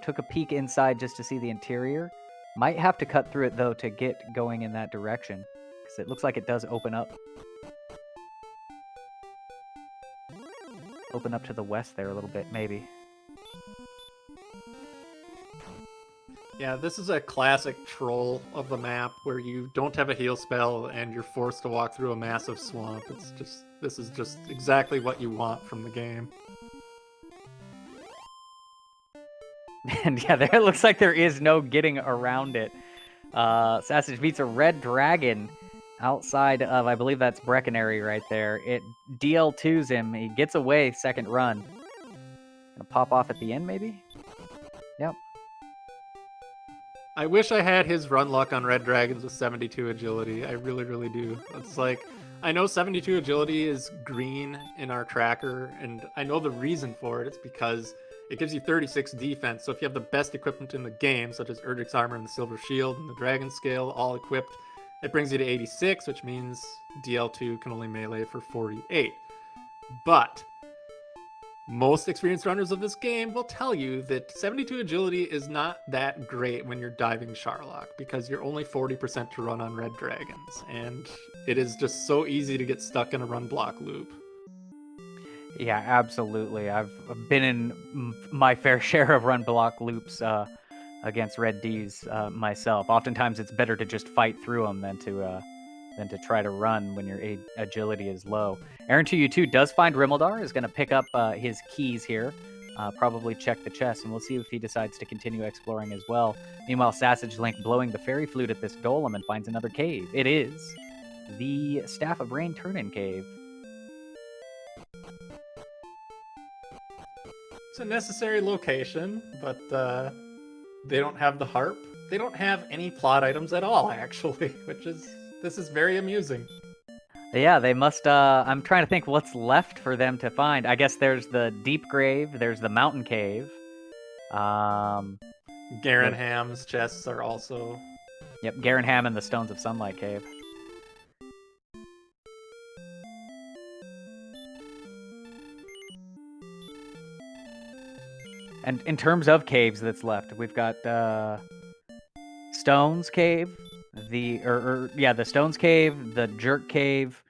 S1: Took a peek inside just to see the interior. Might have to cut through it, though, to get going in that direction, because it looks like it does open up. Open up to the west there a little bit, maybe.
S2: Yeah, this is a classic troll of the map where you don't have a heal spell and you're forced to walk through a massive swamp. This is just exactly what you want from the game.
S1: And yeah, there looks like there is no getting around it. Sassage beats a red dragon outside of, I believe that's Breckenary right there. It DL2s him. He gets away second run. Gonna pop off at the end, maybe? Yep.
S2: I wish I had his run luck on red dragons with 72 agility. I really, really do. It's like, I know 72 agility is green in our tracker, and I know the reason for it. It's because it gives you 36 defense. So if you have the best equipment in the game, such as Erdrick's armor and the silver shield and the dragon scale all equipped, it brings you to 86, which means DL2 can only melee for 48. But most experienced runners of this game will tell you that 72 agility is not that great when you're diving Sharlock, because you're only 40% to run on red dragons, and it is just so easy to get stuck in a run block loop.
S1: Yeah, absolutely. I've been in my fair share of run block loops against red Ds myself. Oftentimes it's better to just fight through them than to than to try to run when your agility is low. aaron2u2 does find Rimmeldar, is going to pick up his keys here, probably check the chest, and we'll see if he decides to continue exploring as well. Meanwhile, SassageLink blowing the fairy flute at this golem and finds another cave. It is the Staff of Rain Turn-In Cave.
S2: It's a necessary location, but they don't have the harp. They don't have any plot items at all, actually, this is very amusing.
S1: Yeah, they must, I'm trying to think what's left for them to find. I guess there's the Deep Grave, there's the Mountain Cave.
S2: Garenham's chests are also...
S1: Yep, Garenham and the Stones of Sunlight Cave. And in terms of caves that's left, we've got Stones Cave, the Stones Cave, the Jerk Cave,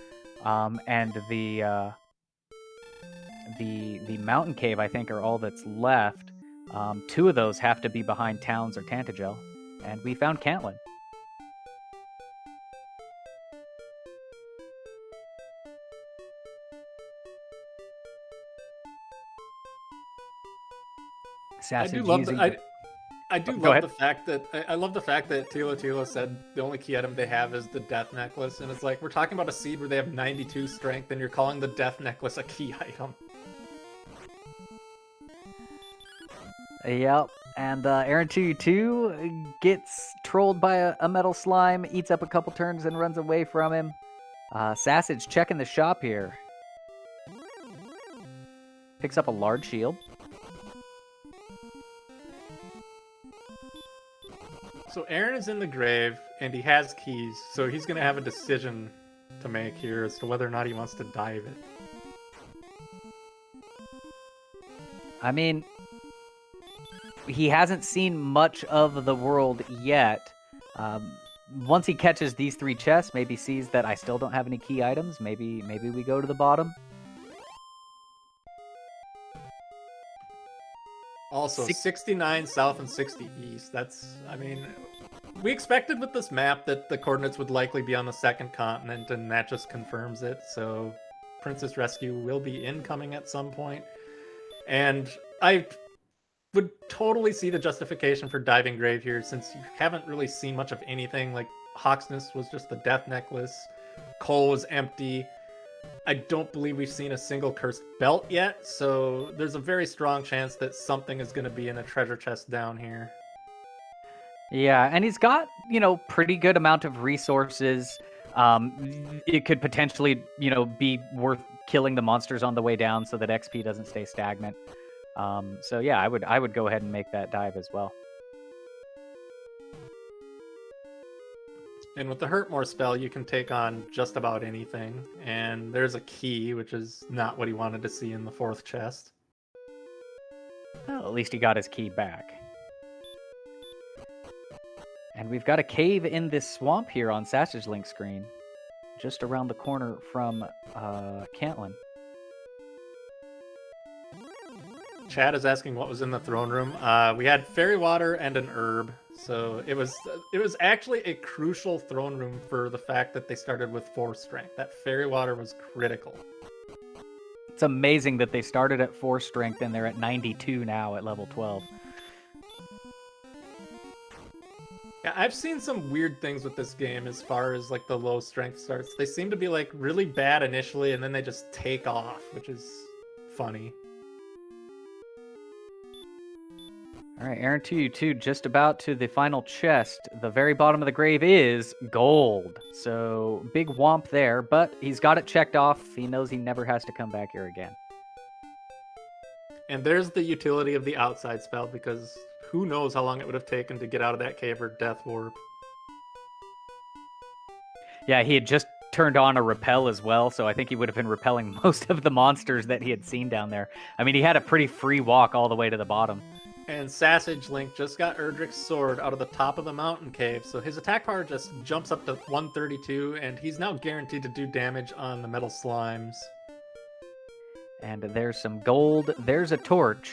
S1: and the Mountain Cave, I think, are all that's left. 2 of those have to be behind Towns or Tantagel, and we found Cantlin.
S2: I do love the fact that Tila Tila said the only key item they have is the death necklace, and it's like we're talking about a seed where they have 92 strength, and you're calling the death necklace a key item.
S1: Yep, and aaron2u2 gets trolled by a metal slime, eats up a couple turns, and runs away from him. Sassage checking the shop here. Picks up a large shield.
S2: So Aaron is in the grave, and he has keys, so he's going to have a decision to make here as to whether or not he wants to dive it.
S1: I mean, he hasn't seen much of the world yet. Once he catches these 3 chests, maybe sees that I still don't have any key items, maybe we go to the bottom.
S2: Also, 69 south and 60 east. That's, I mean, we expected with this map that the coordinates would likely be on the 2nd continent, and that just confirms it. So, Princess Rescue will be incoming at some point. And I would totally see the justification for diving grave here, since you haven't really seen much of anything. Like, Hawksness was just the death necklace. Cole was empty. I don't believe we've seen a single cursed belt yet, so there's a very strong chance that something is going to be in a treasure chest down here.
S1: Yeah, and he's got, pretty good amount of resources. It could potentially, be worth killing the monsters on the way down so that XP doesn't stay stagnant. So yeah, I would go ahead and make that dive as well.
S2: And with the Hurt More spell, you can take on just about anything. And there's a key, which is not what he wanted to see in the 4th chest.
S1: Well, at least he got his key back. And we've got a cave in this swamp here on SassageLink screen, just around the corner from Cantlin.
S2: Chad is asking what was in the throne room. We had fairy water and an herb. So it was actually a crucial throne room for the fact that they started with 4 strength. That fairy water was critical.
S1: It's amazing that they started at 4 strength and they're at 92 now at level 12.
S2: Yeah, I've seen some weird things with this game as far as like the low strength starts. They seem to be like really bad initially and then they just take off, which is funny.
S1: All right, aaron2u2 just about to the final chest. The very bottom of the grave is gold. So big womp there, but he's got it checked off. He knows he never has to come back here again.
S2: And there's the utility of the outside spell, because who knows how long it would have taken to get out of that cave or Death Warp.
S1: Yeah, he had just turned on a repel as well, so I think he would have been repelling most of the monsters that he had seen down there. I mean, he had a pretty free walk all the way to the bottom.
S2: And SassageLink just got Erdrick's sword out of the top of the mountain cave, so his attack power just jumps up to 132, and he's now guaranteed to do damage on the metal slimes.
S1: And there's some gold. There's a torch.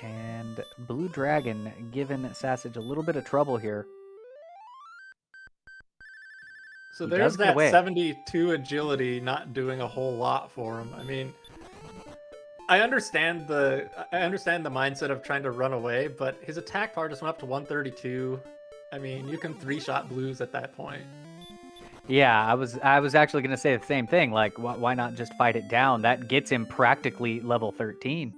S1: And Blue Dragon giving Sassage a little bit of trouble here.
S2: So
S1: He
S2: there's
S1: does get
S2: that
S1: away.
S2: 72 agility not doing a whole lot for him. I mean, I understand the mindset of trying to run away, but his attack power just went up to 132. I mean, you can 3-shot blues at that point.
S1: Yeah, I was actually going to say the same thing. Like, why not just fight it down? That gets him practically level 13.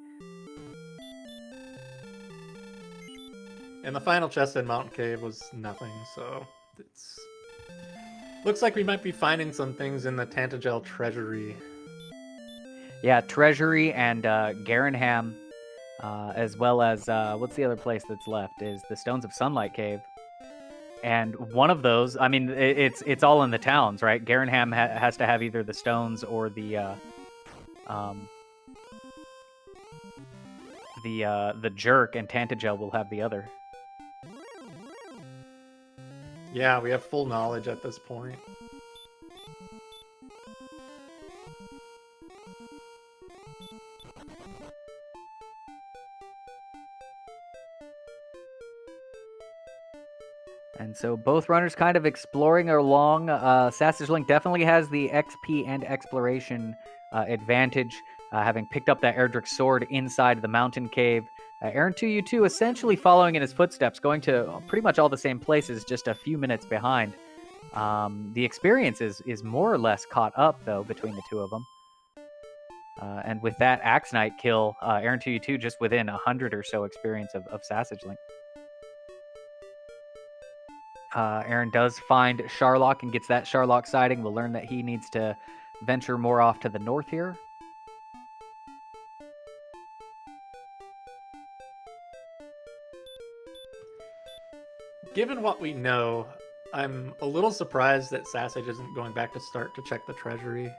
S2: And the final chest in Mountain Cave was nothing, so it's... Looks like we might be finding some things in the Tantagel treasury.
S1: Yeah, Treasury and Garenham, as well as, what's the other place that's left? Is the Stones of Sunlight Cave. And one of those, I mean, it's all in the towns, right? Garenham has to have either the stones or the jerk, and Tantagel will have the other.
S2: Yeah, we have full knowledge at this point.
S1: And so both runners kind of exploring along. SassageLink definitely has the XP and exploration advantage, having picked up that Erdrick sword inside the mountain cave. Aaron2u2 essentially following in his footsteps, going to pretty much all the same places, just a few minutes behind. The experience is more or less caught up, though, between the two of them. And with that Axe Knight kill, Aaron2u2 just within 100 or so experience of SassageLink. Aaron does find Sharlock and gets that Sharlock sighting. We'll learn that he needs to venture more off to the north here.
S2: Given what we know, I'm a little surprised that Sassage isn't going back to start to check the treasury.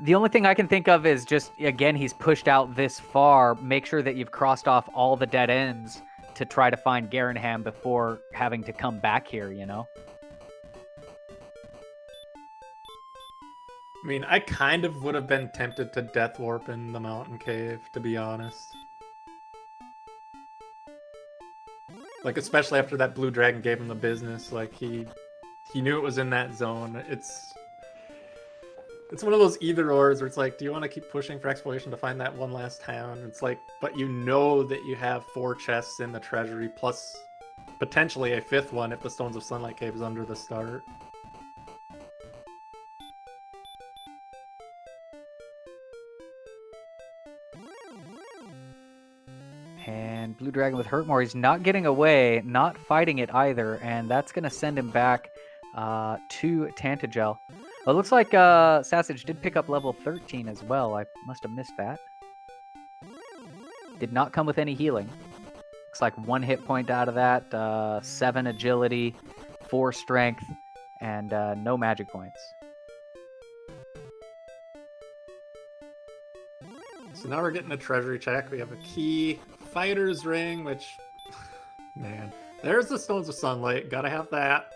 S1: The only thing I can think of is just, again, he's pushed out this far. Make sure that you've crossed off all the dead ends to try to find Garenham before having to come back here, you know?
S2: I mean, I kind of would have been tempted to Death Warp in the Mountain Cave, to be honest. Like, especially after that Blue Dragon gave him the business, like, he knew it was in that zone. It's one of those either-ors where it's like, do you want to keep pushing for exploration to find that one last town? It's like, but you know that you have 4 chests in the treasury, plus potentially a 5th one if the Stones of Sunlight Cave is under the start.
S1: And Blue Dragon with Hurtmore, he's not getting away, not fighting it either, and that's going to send him back to Tantagel. Well, it looks like Sassage did pick up level 13 as well. I must have missed that. Did not come with any healing. Looks like 1 hit point out of that, 7 agility, 4 strength, and no magic points.
S2: So now we're getting a treasury check. We have a key, fighter's ring, which, man, there's the Stones of Sunlight. Gotta have that.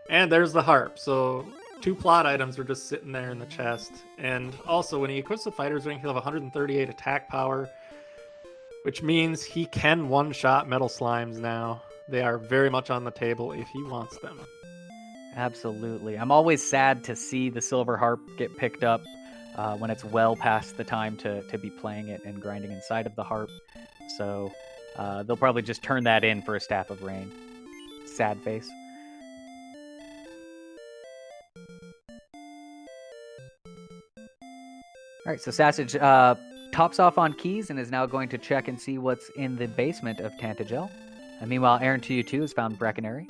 S2: And there's the harp. So 2 plot items are just sitting there in the chest. And also, when he equips the fighter's ring, he'll have 138 attack power, which means he can one-shot metal slimes now. They are very much on the table if he wants them.
S1: Absolutely. I'm always sad to see the silver harp get picked up when it's well past the time to be playing it and grinding inside of the harp. So they'll probably just turn that in for a Staff of Rain. Sad face. All right, so Sassage tops off on keys and is now going to check and see what's in the basement of Tantagel. And meanwhile, Aaron2u2 has found Brecconary.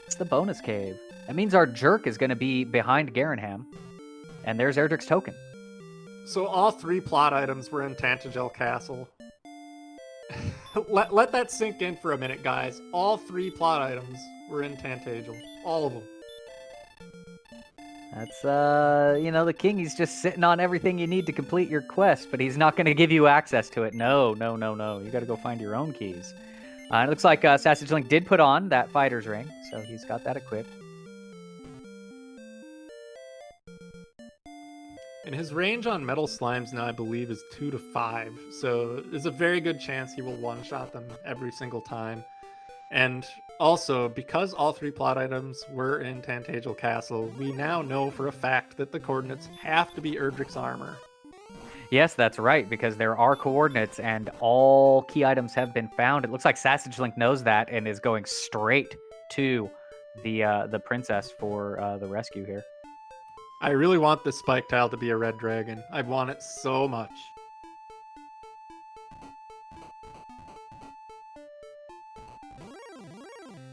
S1: It's the bonus cave. That means our jerk is going to be behind Garenham. And there's Erdrick's token.
S2: So all 3 plot items were in Tantagel Castle. let that sink in for a minute, guys. All 3 plot items were in Tantagel. All of them.
S1: That's, the king, he's just sitting on everything you need to complete your quest, but he's not going to give you access to it. No. You got to go find your own keys. It looks like SassageLink did put on that fighter's ring, so he's got that equipped.
S2: And his range on metal slimes now, I believe, is 2 to 5. So there's a very good chance he will one-shot them every single time. And also, because all 3 plot items were in Tantagel Castle, we now know for a fact that the coordinates have to be Erdrick's armor.
S1: Yes, that's right, because there are coordinates and all key items have been found. It looks like SassageLink knows that and is going straight to the princess for the rescue here.
S2: I really want this spike tile to be a red dragon. I want it so much.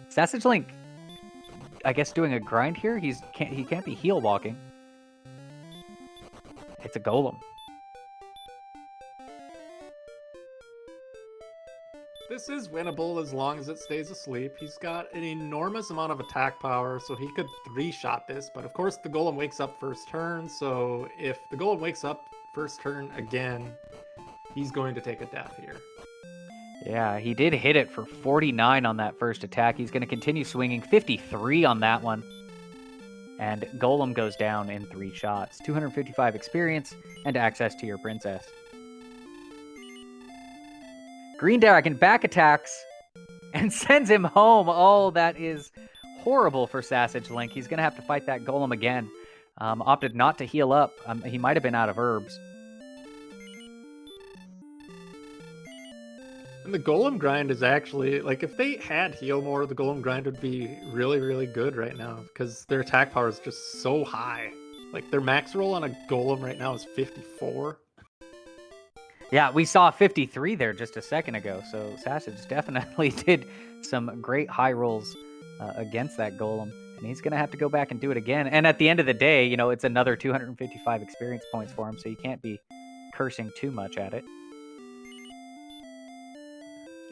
S1: SassageLink, I guess, doing a grind here. He can't be heal walking. It's a golem.
S2: This is winnable as long as it stays asleep. He's got an enormous amount of attack power, so he could 3-shot this, but of course the golem wakes up first turn, so if the golem wakes up first turn again, he's going to take a death here.
S1: Yeah, he did hit it for 49 on that first attack. He's going to continue swinging, 53 on that one. And golem goes down in 3 shots. 255 experience and access to your princess. Green Dragon back attacks and sends him home. Oh, that is horrible for SassageLink. He's going to have to fight that golem again. Opted not to heal up. He might have been out of herbs.
S2: And the golem grind is actually, like, if they had heal more, the golem grind would be really, really good right now, because their attack power is just so high. Like, their max roll on a golem right now is 54.
S1: Yeah, we saw 53 there just a second ago, so Sassage definitely did some great high rolls against that golem, and he's going to have to go back and do it again. And at the end of the day, you know, it's another 255 experience points for him, so you can't be cursing too much at it.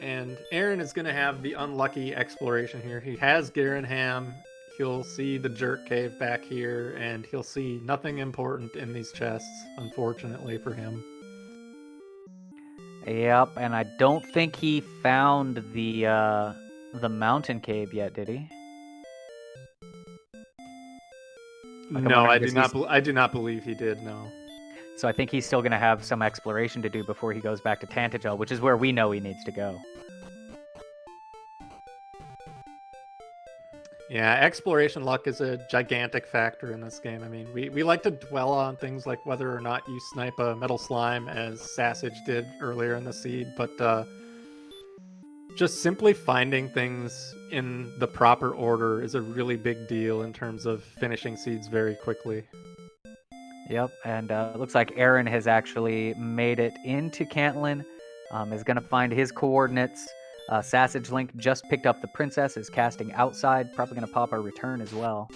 S2: And Aaron is going to have the unlucky exploration here. He has Garenham. He'll see the Jerk Cave back here, and he'll see nothing important in these chests, unfortunately for him.
S1: Yep, and I don't think he found the mountain cave yet, did he? Like,
S2: no, I do not believe he did, no.
S1: So I think he's still going to have some exploration to do before he goes back to Tantagel, which is where we know he needs to go.
S2: Yeah, exploration luck is a gigantic factor in this game. I mean, we like to dwell on things like whether or not you snipe a metal slime, as Sassage did earlier in the seed, but just simply finding things in the proper order is a really big deal in terms of finishing seeds very quickly.
S1: Yep, and it looks like Aaron has actually made it into Cantlin, is going to find his coordinates. SassageLink just picked up the princess, is casting outside, probably going to pop our return as well.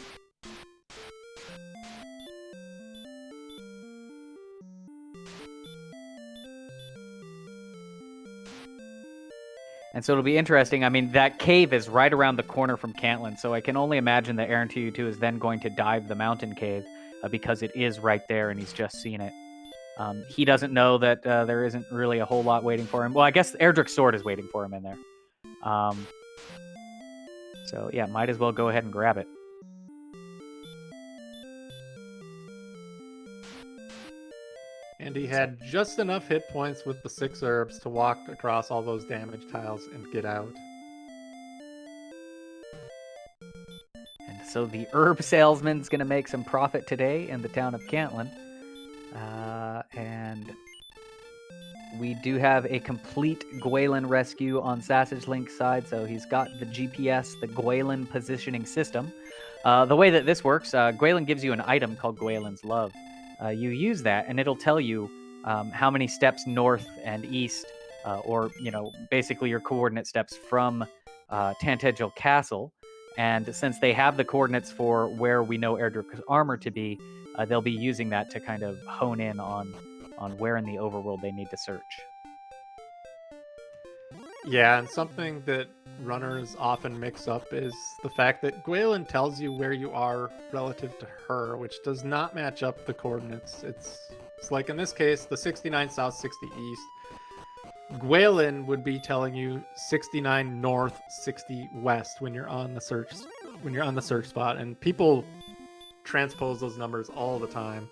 S1: And so it'll be interesting. I mean, that cave is right around the corner from Cantlin, so I can only imagine that aaron2u2 is then going to dive the mountain cave because it is right there and he's just seen it. He doesn't know that there isn't really a whole lot waiting for him. Well, I guess Erdrick's sword is waiting for him in there. So, yeah, might as well go ahead and grab it.
S2: And he had just enough hit points with the 6 herbs to walk across all those damage tiles and get out.
S1: And so the herb salesman's going to make some profit today in the town of Cantlin. And we do have a complete Gwaelin rescue on SassageLink's side, so he's got the GPS, the Gwaelin positioning system. The way that this works, Gwaelin gives you an item called Gwaelin's Love. You use that, and it'll tell you how many steps north and east, or, you know, basically your coordinate steps from Tantagel Castle. And since they have the coordinates for where we know Erdrick's armor to be, they'll be using that to kind of hone in on where in the overworld they need to search.
S2: Yeah, and something that runners often mix up is the fact that Gwaelin tells you where you are relative to her, which does not match up the coordinates. It's like in this case, the 69 south, 60 east. Gwaelin would be telling you 69 north, 60 west when you're on the search spot, and people transpose those numbers all the time.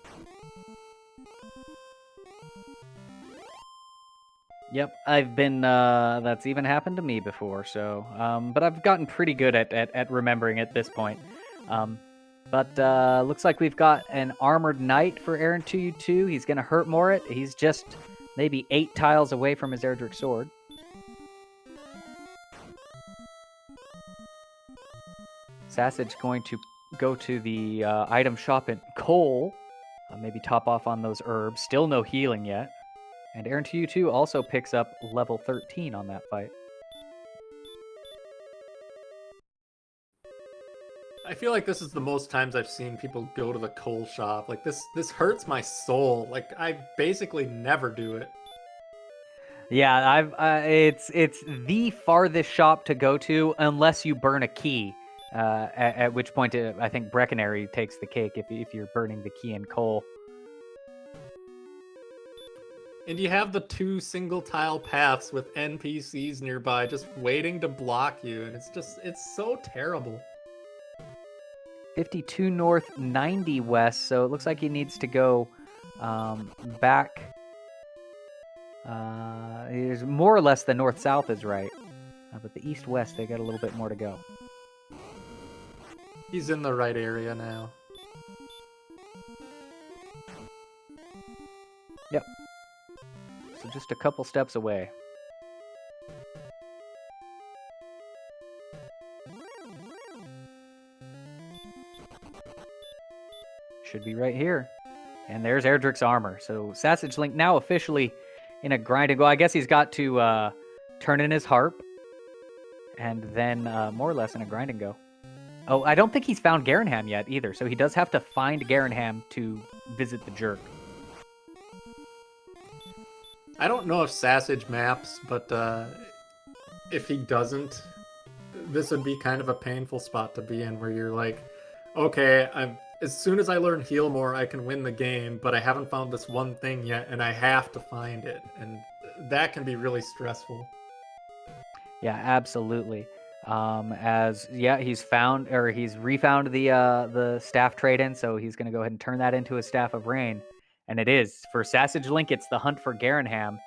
S1: Yep, I've been, that's even happened to me before, so, but I've gotten pretty good at remembering at this point. But looks like we've got an Armored Knight for aaron2u2. He's going to hurt more it. He's just maybe 8 tiles away from his Erdrick Sword. Sassage going to go to the item shop at Coal. Maybe top off on those herbs. Still no healing yet. And aaron2u2 also picks up level 13 on that fight.
S2: I feel like this is the most times I've seen people go to the coal shop. Like this hurts my soul. Like I basically never do it.
S1: Yeah, it's the farthest shop to go to unless you burn a key. At which point, I think Breckenary takes the cake if you're burning the key in coal.
S2: And you have the 2 single tile paths with NPCs nearby just waiting to block you, and it's so terrible.
S1: 52 north, 90 west, so it looks like he needs to go back. It's more or less the north-south is right, but the east-west, they got a little bit more to go.
S2: He's in the right area now.
S1: Yep. So just a couple steps away. Should be right here. And there's Erdrick's armor. So SassageLink now officially in a grind and go. I guess he's got to turn in his harp. And then more or less in a grind and go. Oh, I don't think he's found Garenham yet either. So he does have to find Garenham to visit the jerk.
S2: I don't know if Sassage maps, but if he doesn't, this would be kind of a painful spot to be in where you're like, okay, as soon as I learn Heal More, I can win the game, but I haven't found this one thing yet, and I have to find it. And that can be really stressful.
S1: Yeah, absolutely. He's found, or he's refound the staff trade-in, so he's going to go ahead and turn that into a Staff of Rain. And it is. For SassageLink, it's the hunt for Garenham.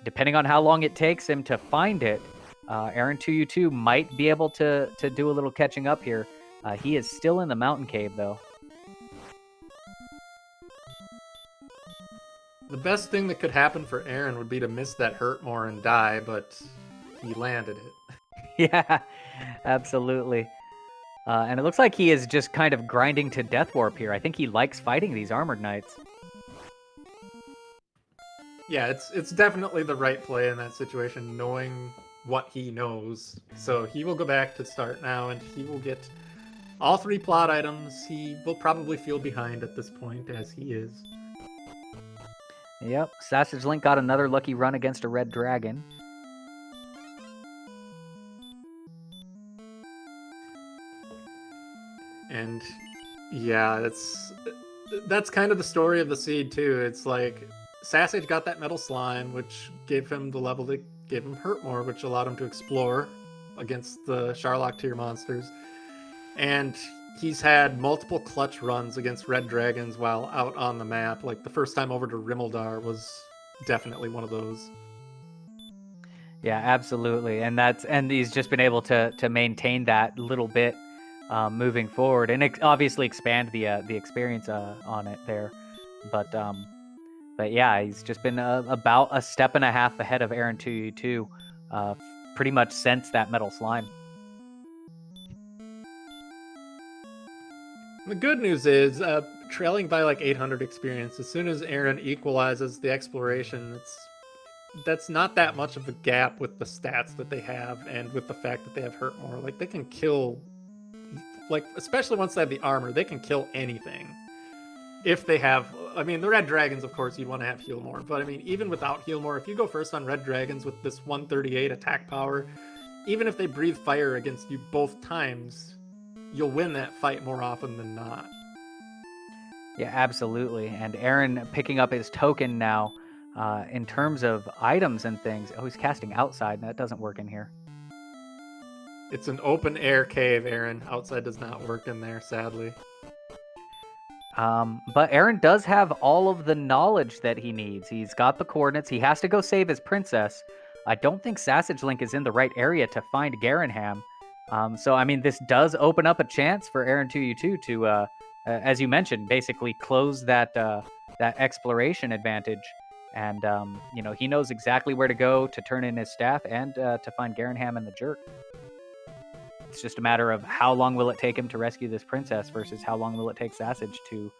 S1: Depending on how long it takes him to find it, aaron2u2 might be able to do a little catching up here. He is still in the mountain cave, though.
S2: The best thing that could happen for Aaron would be to miss that hurt more and die, but he landed it.
S1: Yeah, absolutely. And it looks like he is just kind of grinding to Death Warp here. I think he likes fighting these Armored Knights.
S2: Yeah, it's definitely the right play in that situation, knowing what he knows. So he will go back to start now, and he will get all 3 plot items. He will probably feel behind at this point, as he is.
S1: Yep, SassageLink got another lucky run against a red dragon.
S2: And yeah, that's kind of the story of the seed too. It's like Sassage got that metal slime, which gave him the level that gave him hurt more, which allowed him to explore against the Sharlock tier monsters. And he's had multiple clutch runs against red dragons while out on the map. Like the first time over to Rimmeldar was definitely one of those.
S1: Yeah, absolutely. And he's just been able to maintain that little bit moving forward, and obviously expand the experience on it there. But yeah, he's just been about a step and a half ahead of aaron2u2 pretty much since that metal slime.
S2: The good news is, trailing by like 800 experience, as soon as Aaron equalizes the exploration, that's not that much of a gap with the stats that they have and with the fact that they have hurt more. Like, they can kill, like, especially once they have the armor, they can kill anything. If they have, I mean, the red dragons, of course, you'd want to have heal more, but I mean, even without heal more, if you go first on red dragons with this 138 attack power, even if they breathe fire against you both times, you'll win that fight more often than not.
S1: Yeah, absolutely. And Aaron picking up his token now in terms of items and things. Oh, he's casting outside. That doesn't work in here.
S2: It's an open air cave, Aaron. Outside does not work in there, sadly.
S1: But Aaron does have all of the knowledge that he needs. He's got the coordinates. He has to go save his princess. I don't think SassageLink is in the right area to find Garanham. So, I mean, this does open up a chance for aaron2u2 to, as you mentioned, basically close that that exploration advantage. And, you know, he knows exactly where to go to turn in his staff and to find Garanham and the Jerk. It's just a matter of how long will it take him to rescue this princess versus how long will it take Sassage to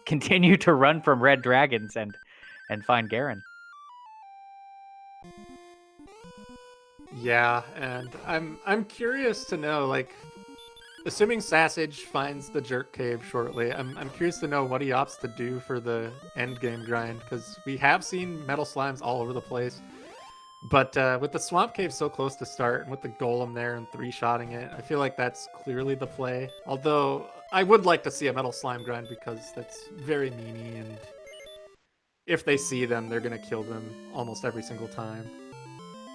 S1: continue to run from red dragons and find Garen.
S2: Yeah, and I'm curious to know, like, assuming Sassage finds the Jerk Cave shortly, I'm curious to know what he opts to do for the endgame grind, because we have seen metal slimes all over the place. But with the Swamp Cave so close to start, and with the Golem there and three-shotting it, I feel like that's clearly the play. Although, I would like to see a metal slime grind, because that's very meany, and if they see them, they're going to kill them almost every single time.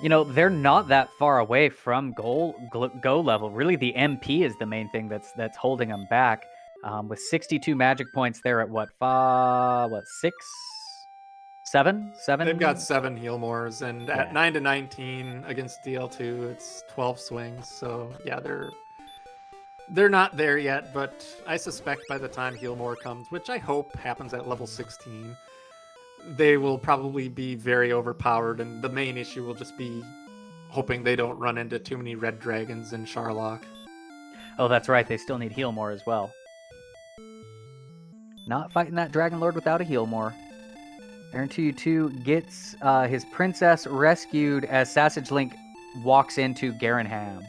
S1: You know, they're not that far away from go level. Really, the MP is the main thing that's holding them back. With 62 magic points, they're at what, six, seven?
S2: They've got 7 Healmores, and at
S1: Yeah.
S2: 9 to 19 against DL2, it's 12 swings. So yeah, they're not there yet, but I suspect by the time Healmore comes, which I hope happens at level 16, they will probably be very overpowered, and the main issue will just be hoping they don't run into too many red dragons in Charlock.
S1: Oh, that's right. They still need Healmore as well. Not fighting that Dragonlord without a Healmore. aaron2u2 gets his princess rescued as SassageLink walks into Garanham.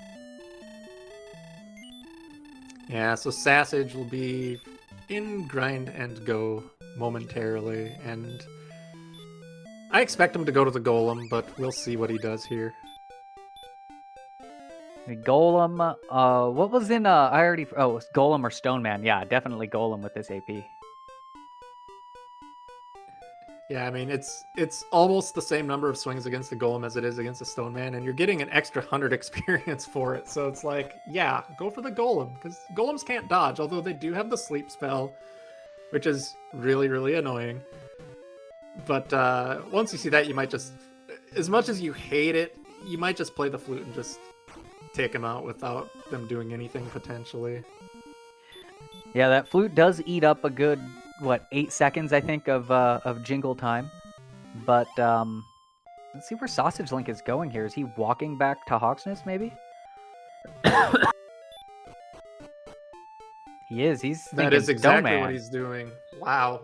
S2: Yeah, so Sassage will be in grind and go momentarily, and I expect him to go to the Golem, but we'll see what he does here.
S1: The Golem, what was in, I already, oh, it's Golem or Stoneman. Yeah, definitely Golem with this AP.
S2: Yeah, I mean, it's almost the same number of swings against the Golem as it is against the Stone Man, and you're getting an extra 100 experience for it. So it's like, yeah, go for the Golem, because Golems can't dodge, although they do have the sleep spell, which is really, really annoying. But once you see that, you might just, as much as you hate it, you might just play the flute and just take them out without them doing anything potentially.
S1: Yeah, that flute does eat up a good, what, 8 seconds, I think, of jingle time. But let's see where SassageLink is going here. Is he walking back to Hawksness, maybe? He is. He's thinking
S2: That is exactly
S1: Stoneman.
S2: what he's doing. Wow.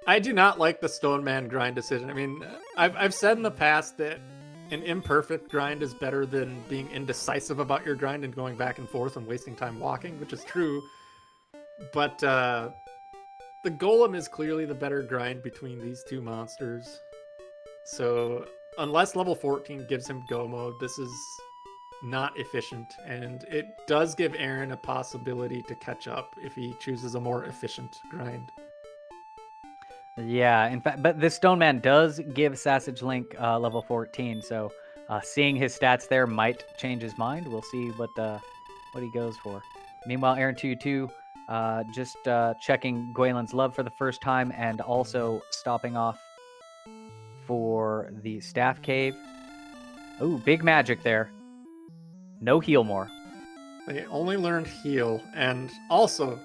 S2: I do not like the Stone Man grind decision. I mean, I've said in the past that an imperfect grind is better than being indecisive about your grind and going back and forth and wasting time walking, which is true. But the Golem is clearly the better grind between these two monsters. So unless level 14 gives him go mode, this is not efficient, and it does give Aaron a possibility to catch up if he chooses a more efficient grind.
S1: Yeah, in fact, but this Stoneman does give SassageLink level 14, so seeing his stats there might change his mind. We'll see what he goes for. Meanwhile, aaron2u2 just checking Gwaelin's love for the first time and also stopping off for the Staff Cave. Ooh, big magic there. No heal more.
S2: They only learned heal, and also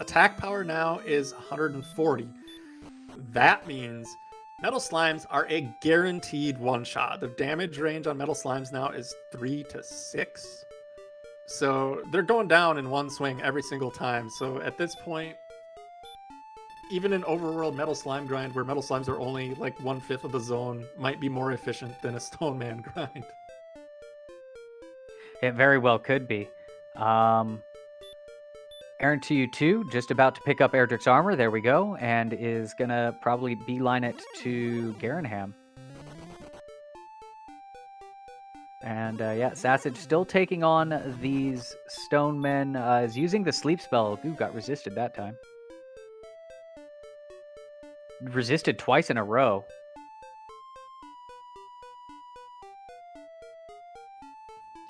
S2: attack power now is 140. That means metal slimes are a guaranteed one-shot. The damage range on metal slimes now is 3 to 6. So they're going down in one swing every single time. So at this point, even an overworld metal slime grind where metal slimes are only like 1/5 of the zone might be more efficient than a Stone Man grind.
S1: It very well could be. aaron2u2 just about to pick up Erdrick's armor. There we go. And is going to probably beeline it to Garanham. And yeah, Sassage still taking on these stone men. Is using the sleep spell. Ooh, got resisted that time. Resisted twice in a row.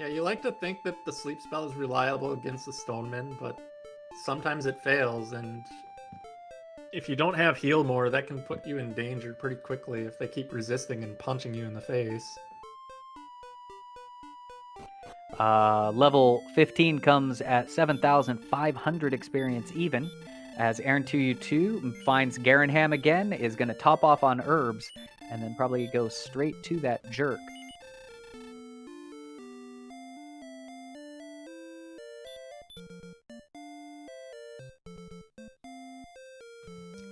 S2: Yeah, you like to think that the sleep spell is reliable against the stone men, but sometimes it fails, and if you don't have heal more, that can put you in danger pretty quickly if they keep resisting and punching you in the face.
S1: Level 15 comes at 7,500 experience even, as aaron2u2 finds Garanham again, is going to top off on herbs, and then probably go straight to that jerk.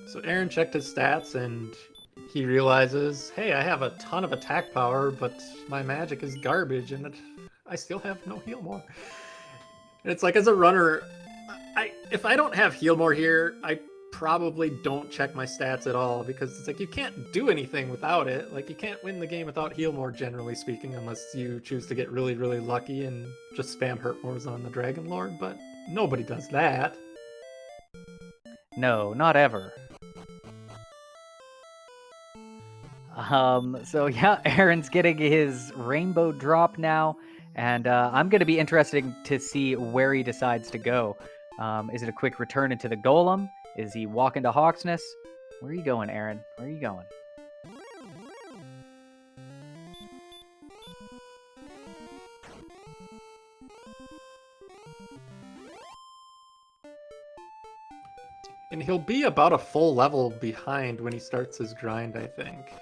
S2: So Aaron checked his stats and he realizes, hey, I have a ton of attack power, but my magic is garbage and I still have no heal more. And it's like, as a runner, if I don't have heal more here, I probably don't check my stats at all, because it's like, you can't do anything without it. Like, you can't win the game without heal more, generally speaking, unless you choose to get really, really lucky and just spam hurt mores on the Dragonlord, but nobody does that.
S1: No, not ever. So yeah, Aaron's getting his rainbow drop now, and I'm going to be interested to see where he decides to go. Is it a quick return into the Golem? Is he walking to Hawksness? Where are you going, Aaron? Where are you going?
S2: And he'll be about a full level behind when he starts his grind, I think.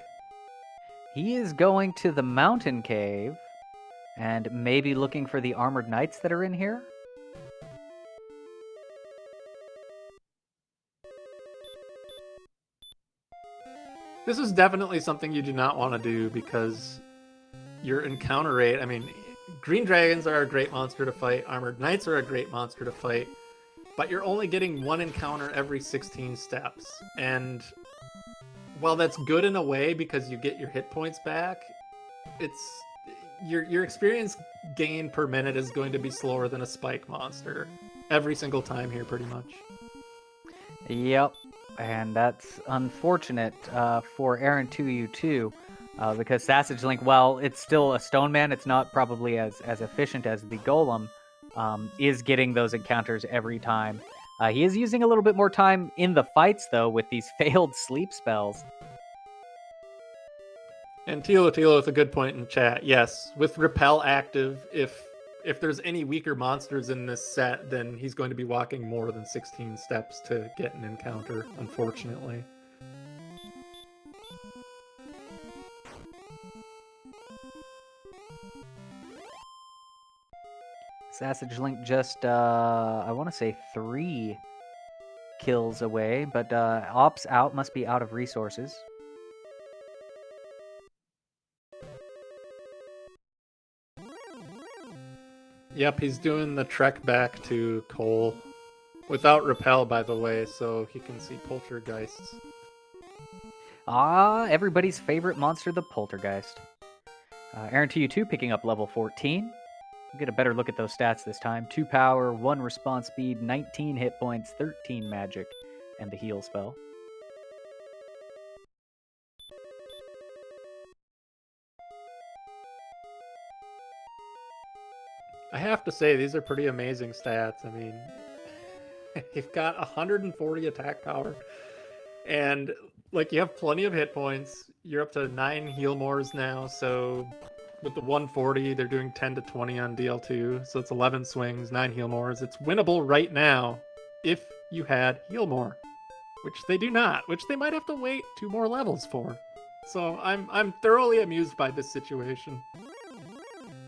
S1: He is going to the mountain cave and maybe looking for the armored knights that are in here.
S2: This is definitely something you do not want to do, because your encounter rate, I mean, green dragons are a great monster to fight, armored knights are a great monster to fight, but you're only getting one encounter every 16 steps. And while that's good in a way because you get your hit points back, it's your experience gain per minute is going to be slower than a spike monster every single time here, pretty much.
S1: Yep, and that's unfortunate for aaron2u2, because SassageLink, while it's still a stone man, it's not probably as efficient as the Golem, is getting those encounters every time. He is using a little bit more time in the fights, though, with these failed sleep spells.
S2: And Tilo with a good point in chat. Yes, with Repel active, if there's any weaker monsters in this set, then he's going to be walking more than 16 steps to get an encounter, unfortunately.
S1: SassageLink just, I want to say 3 kills away, but Ops out must be out of resources.
S2: Yep, he's doing the trek back to Cole. Without Repel, by the way, so he can see Poltergeists.
S1: Everybody's favorite monster, the Poltergeist. aaron2u2 picking up level 14. We'll get a better look at those stats this time. 2 power, 1 response speed, 19 hit points, 13 magic, and the heal spell.
S2: I have to say, these are pretty amazing stats. I mean, you've got 140 attack power, and like, you have plenty of hit points. You're up to 9 heal mores now, so with the 140, they're doing 10 to 20 on DL2, so it's 11 swings, 9 heal mores. It's winnable right now if you had heal more, which they do not, which they might have to wait 2 more levels for. So I'm thoroughly amused by this situation.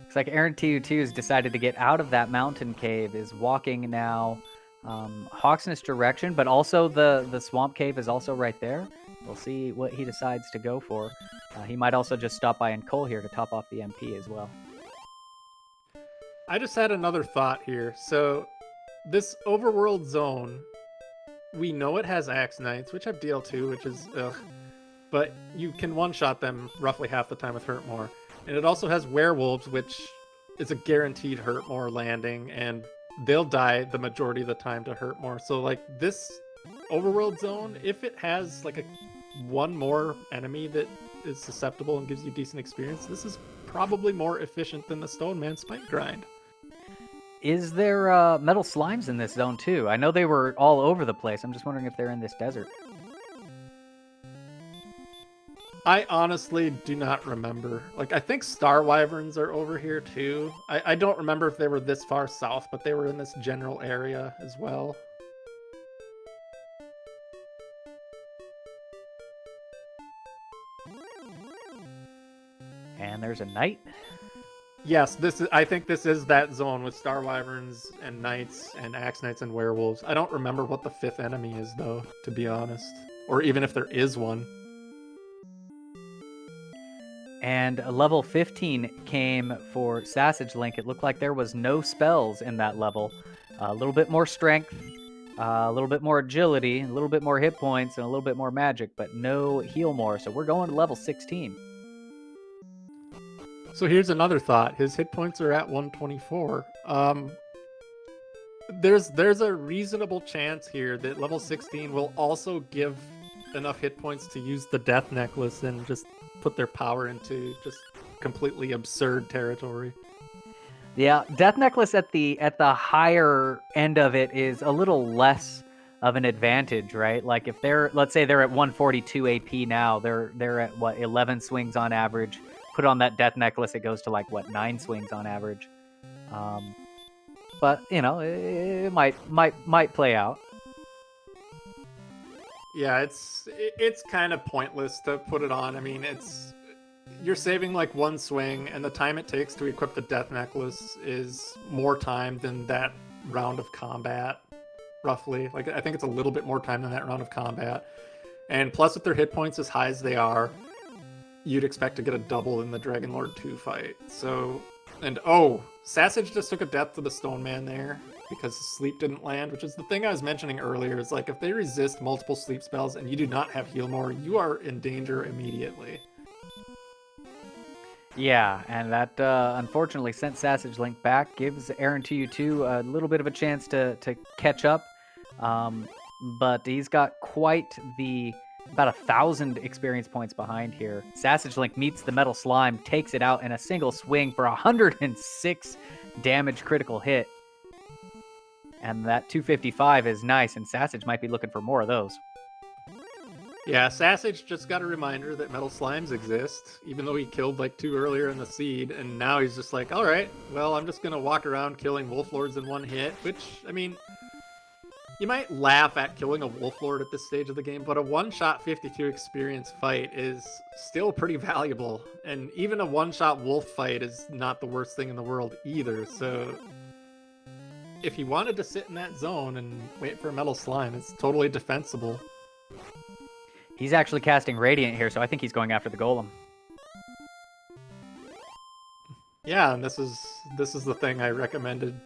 S1: Looks like aaron2u2 has decided to get out of that mountain cave, is walking now Hawksness direction, but also the swamp cave is also right there. We'll see what he decides to go for. He might also just stop by and Cole here to top off the MP as well.
S2: I just had another thought here. So this overworld zone, we know it has Axe Knights, which have DL2, which is ugh, but you can one-shot them roughly half the time with Hurt More. And it also has werewolves, which is a guaranteed Hurt More landing, and they'll die the majority of the time to Hurt More. So like, this overworld zone, if it has like one more enemy that is susceptible and gives you decent experience, this is probably more efficient than the Stone Man Spike grind.
S1: Is there metal slimes in this zone too? I know they were all over the place. I'm just wondering if they're in this desert.
S2: I honestly do not remember. Like, I think star wyverns are over here too. I don't remember if they were this far south, but they were in this general area as well.
S1: And there's a knight.
S2: Yes, I think this is that zone with star wyverns and knights and axe knights and werewolves. I don't remember what the 5th enemy is though, to be honest, or even if there is one.
S1: And level 15 came for SassageLink. It looked like there was no spells in that level. A little bit more strength, a little bit more agility, a little bit more hit points, and a little bit more magic, but no heal more. So we're going to level 16.
S2: So here's another thought. His hit points are at 124. There's a reasonable chance here that level 16 will also give enough hit points to use the death necklace and just put their power into just completely absurd territory.
S1: Yeah, death necklace at the higher end of it is a little less of an advantage, right? Like if let's say they're at 142 AP now, they're at what, 11 swings on average. Put on that death necklace, it goes to like what, 9 swings on average. But you know, it might play out.
S2: Yeah, it's kind of pointless to put it on. I mean, you're saving like 1 swing, and the time it takes to equip the death necklace is more time than that round of combat, roughly. Like, I think it's a little bit more time than that round of combat. And plus, with their hit points as high as they are, you'd expect to get a double in the Dragonlord 2 fight. So, and oh, Sassage just took a death to the Stone Man there because sleep didn't land, which is the thing I was mentioning earlier. Is like if they resist multiple sleep spells and you do not have heal more, you are in danger immediately.
S1: Yeah, and that unfortunately sent SassageLink back, gives aaron2u2 a little bit of a chance to catch up. But he's got quite about 1,000 experience points behind here. SassageLink meets the metal slime, takes it out in a single swing for 106 damage critical hit. And that 255 is nice, and Sassage might be looking for more of those.
S2: Yeah, Sassage just got a reminder that metal slimes exist, even though he killed like 2 earlier in the seed, and now he's just like, alright, well, I'm just gonna walk around killing wolf lords in 1 hit, which, I mean, you might laugh at killing a wolf lord at this stage of the game, but a one-shot 52 experience fight is still pretty valuable, and even a one-shot wolf fight is not the worst thing in the world either, so if he wanted to sit in that zone and wait for a metal slime, it's totally defensible.
S1: He's actually casting Radiant here, so I think he's going after the Golem.
S2: Yeah, and this is the thing I recommended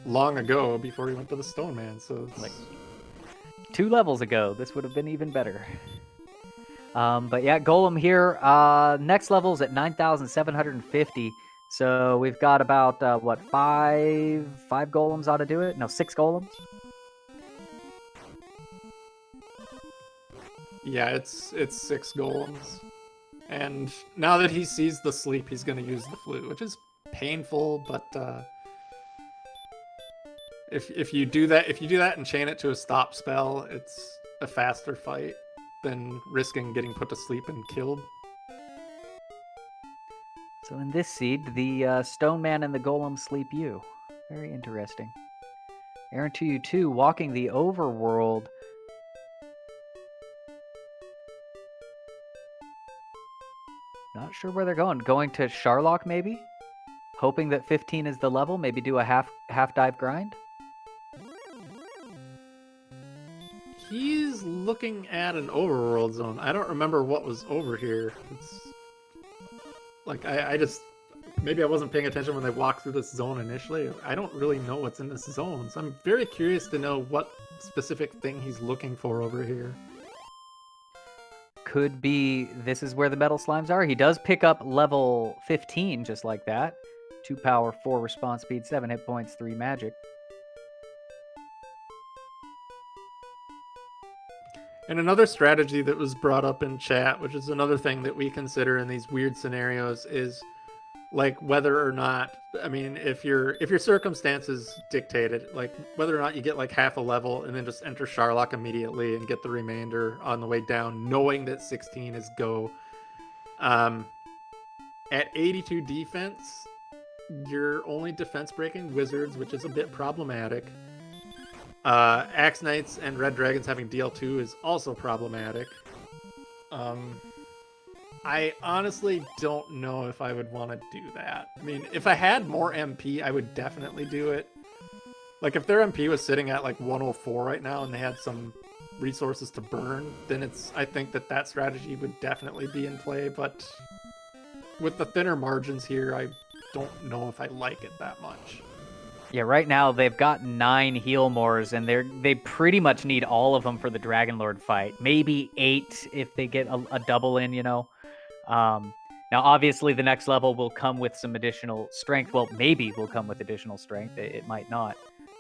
S2: long ago before he went to the Stone Man, so it's
S1: like 2 levels ago, this would have been even better. But yeah, Golem here. Next level's at 9,750. So we've got about what, 5 golems ought to do it? No, 6 golems.
S2: Yeah, it's 6 golems. And now that he sees the sleep, he's going to use the flute, which is painful, but if you do that and chain it to a stop spell, it's a faster fight than risking getting put to sleep and killed.
S1: So in this seed, the Stone Man and the Golem sleep you. Very interesting. aaron2u2 walking the Overworld. Not sure where they're going. Going to Sharlock, maybe? Hoping that 15 is the level. Maybe do a half dive grind?
S2: He's looking at an Overworld zone. I don't remember what was over here. It's like I just, maybe I wasn't paying attention when they walked through this zone initially. I don't really know what's in this zone, so I'm very curious to know what specific thing he's looking for over here.
S1: Could be this is where the metal slimes are. He does pick up level 15 just like that. 2 power, 4 response speed, 7 hit points, 3 magic.
S2: And another strategy that was brought up in chat, which is another thing that we consider in these weird scenarios, is like whether or not, I mean, if your circumstances dictate it, like whether or not you get like half a level and then just enter Sharlock immediately and get the remainder on the way down, knowing that 16 is go. At 82 defense, you're only defense breaking wizards, which is a bit problematic. Axe Knights and Red Dragons having DL2 is also problematic. I honestly don't know if I would want to do that. I mean, if I had more MP, I would definitely do it. Like, if their MP was sitting at, like, 104 right now and they had some resources to burn, then I think that strategy would definitely be in play, but with the thinner margins here, I don't know if I like it that much.
S1: Yeah, right now they've got 9 heal mores, and they pretty much need all of them for the Dragonlord fight. Maybe 8 if they get a double in, you know. Now, obviously, the next level will come with some additional strength. Well, maybe will come with additional strength. It might not.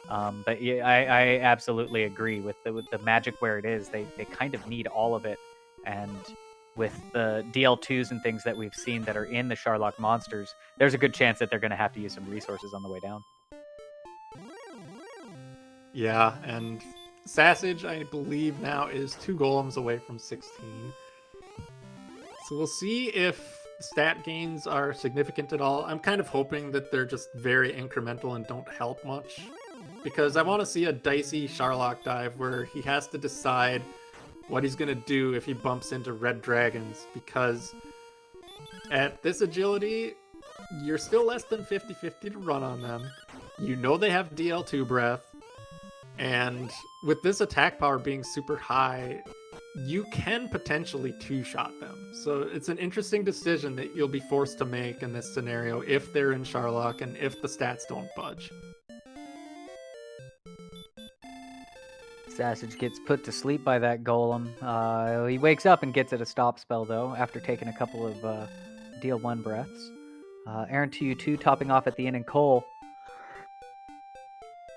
S1: But yeah, I absolutely agree with the magic where it is. They kind of need all of it, and with the DL2s and things that we've seen that are in the Sharlock monsters, there's a good chance that they're going to have to use some resources on the way down.
S2: Yeah, and Sassage, I believe now, is 2 golems away from 16. So we'll see if stat gains are significant at all. I'm kind of hoping that they're just very incremental and don't help much, because I want to see a dicey Sharlock dive where he has to decide what he's going to do if he bumps into red dragons, because at this agility, you're still less than 50-50 to run on them. You know they have DL2 breath, and with this attack power being super high, you can potentially two-shot them. So it's an interesting decision that you'll be forced to make in this scenario if they're in Sharlock and if the stats don't budge.
S1: Sassage gets put to sleep by that golem. He wakes up and gets it a stop spell, though, after taking a couple of DL1 breaths. aaron2u2 topping off at the inn and coal.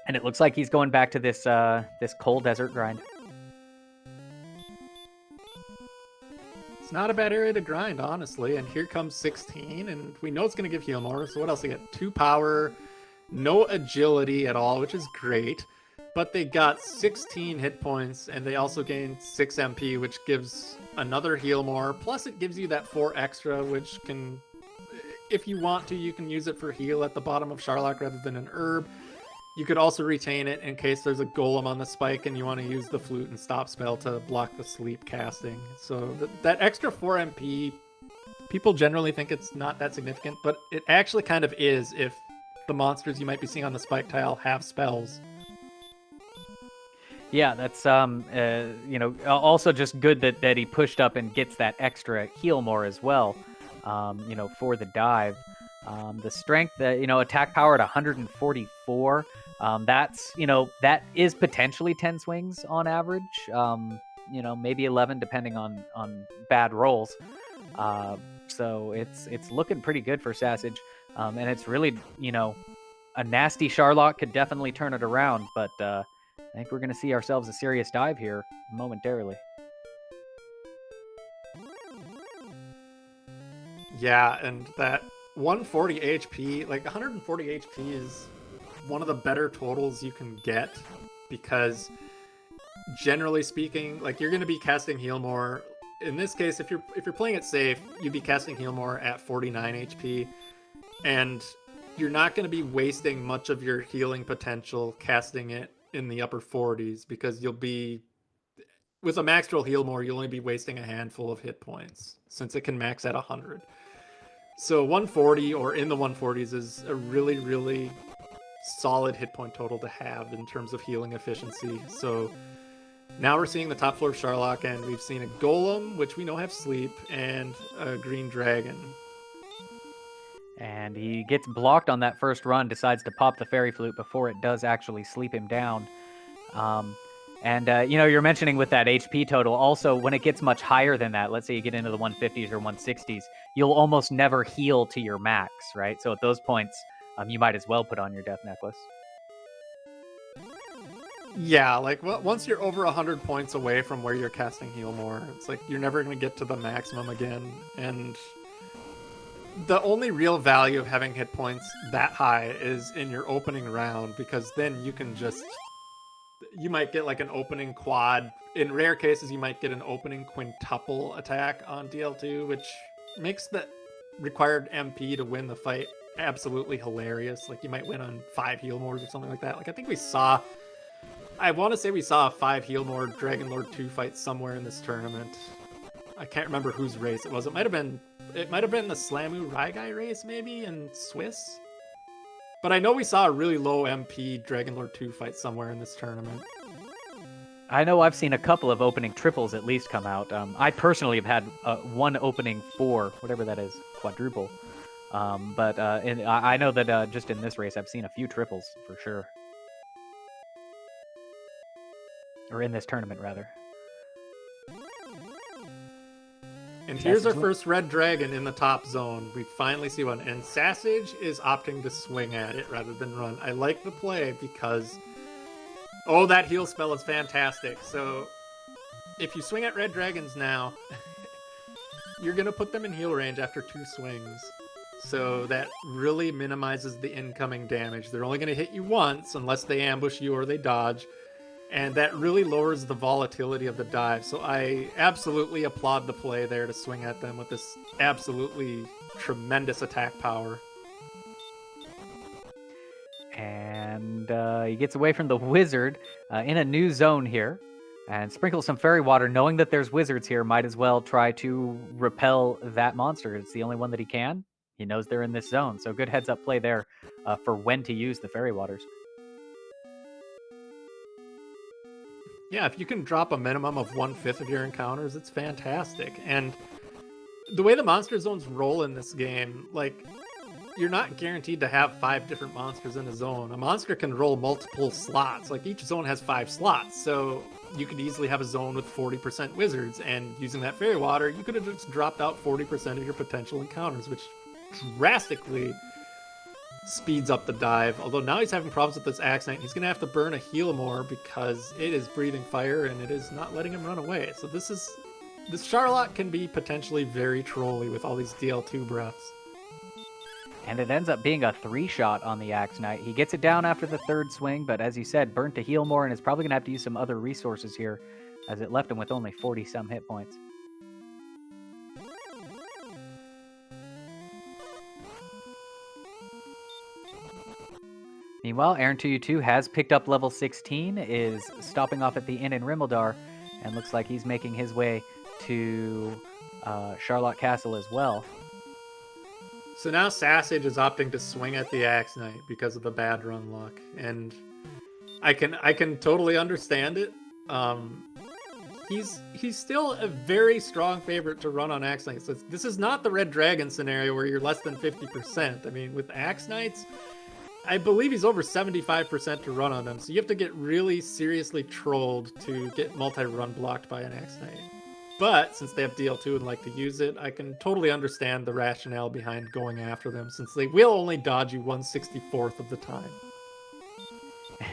S1: And it looks like he's going back to this coal desert grind.
S2: It's not a bad area to grind, honestly. And here comes 16, and we know it's going to give heal more. So what else? They get 2 power, no agility at all, which is great. But they got 16 hit points, and they also gained 6 MP, which gives another heal more. Plus, it gives you that 4 extra, which can, if you want to, you can use it for heal at the bottom of Sharlock rather than an herb. You could also retain it in case there's a golem on the spike and you want to use the flute and stop spell to block the sleep casting. So that extra 4 MP, people generally think it's not that significant, but it actually kind of is if the monsters you might be seeing on the spike tile have spells.
S1: Yeah, that's also just good that he pushed up and gets that extra heal more as well, for the dive. The strength, attack power at 144. That is potentially 10 swings on average. Maybe 11 depending on bad rolls. So it's looking pretty good for Sassage, and it's really a nasty Sharlock could definitely turn it around, but I think we're going to see ourselves a serious dive here momentarily.
S2: Yeah, and that 140 HP, like 140 HP is one of the better totals you can get, because generally speaking, like you're going to be casting heal more. In this case, if you're playing it safe, you'd be casting heal more at 49 HP, and you're not going to be wasting much of your healing potential casting it in the upper 40s, because you'll be, with a max roll heal more, you'll only be wasting a handful of hit points since it can max at 100. So 140 or in the 140s is a really, really solid hit point total to have in terms of healing efficiency. So now we're seeing the top floor of Sharlock, and we've seen a golem, which we know have sleep, and a green dragon.
S1: And he gets blocked on that first run, decides to pop the fairy flute before it does actually sleep him down. You're mentioning with that HP total, also when it gets much higher than that, let's say you get into the 150s or 160s, you'll almost never heal to your max, right? So at those points, you might as well put on your death necklace.
S2: Yeah, like once you're over 100 points away from where you're casting heal more, it's like you're never going to get to the maximum again. And The only real value of having hit points that high is in your opening round, because then you can just... You might get like an opening quad. In rare cases, you might get an opening quintuple attack on DL2, which makes the required MP to win the fight absolutely hilarious. Like, you might win on 5 heal mores or something like that. Like, I think we saw... I want to say we saw a 5 heal more Dragonlord 2 fight somewhere in this tournament. I can't remember whose race it was. It might have been the Slamu Raigai race, maybe, in Swiss? But I know we saw a really low MP Dragonlord 2 fight somewhere in this tournament.
S1: I know I've seen a couple of opening triples at least come out. I personally have had one opening 4, whatever that is, quadruple. But I know that just in this race, I've seen a few triples for sure. Or in this tournament, rather.
S2: And here's our first red dragon in the top zone. We finally see one. And Sassage is opting to swing at it rather than run. I like the play because... Oh, that heal spell is fantastic. So, if you swing at red dragons now, you're going to put them in heal range after 2 swings. So that really minimizes the incoming damage. They're only going to hit you once unless they ambush you or they dodge. And that really lowers the volatility of the dive. So I absolutely applaud the play there to swing at them with this absolutely tremendous attack power.
S1: And he gets away from the wizard in a new zone here and sprinkles some fairy water, knowing that there's wizards here. Might as well try to repel that monster. It's the only one that he can. He knows they're in this zone. So good heads up play there for when to use the fairy waters.
S2: Yeah, if you can drop a minimum of 1/5 of your encounters, it's fantastic. And the way the monster zones roll in this game, like, you're not guaranteed to have 5 different monsters in a zone. A monster can roll multiple slots. Like, each zone has 5 slots, so you could easily have a zone with 40% wizards, and using that fairy water, you could have just dropped out 40% of your potential encounters, which drastically speeds up the dive. Although now he's having problems with this Axe Knight. He's going to have to burn a heal more because it is breathing fire and it is not letting him run away. So this Charlotte can be potentially very trolly with all these DL2 breaths.
S1: And it ends up being a 3-shot on the Axe Knight. He gets it down after the 3rd swing, but as you said, burnt to heal more and is probably going to have to use some other resources here as it left him with only 40-some hit points. Meanwhile, aaron2u2 has picked up level 16, is stopping off at the inn in Rimmel, and looks like he's making his way to Charlotte Castle as well.
S2: So now Sassage is opting to swing at the Axe Knight because of the bad run luck, and I can totally understand it. He's still a very strong favorite to run on Axe Knights. So this is not the Red Dragon scenario where you're less than 50%. I mean, with Axe Knights, I believe he's over 75% to run on them, so you have to get really seriously trolled to get multi-run blocked by an Axe Knight. But since they have DL2 and like to use it, I can totally understand the rationale behind going after them, since they will only dodge you 1/64th of the time.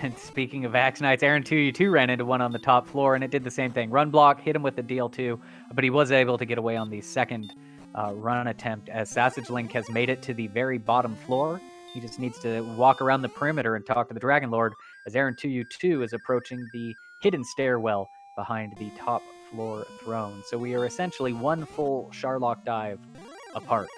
S1: And speaking of Axe Knights, aaron2u2 ran into one on the top floor, and it did the same thing. Run block, hit him with the DL2, but he was able to get away on the second run attempt, as SassageLink has made it to the very bottom floor. He just needs to walk around the perimeter and talk to the Dragonlord, as aaron2u2 is approaching the hidden stairwell behind the top floor throne. So we are essentially one full Charlotte dive apart.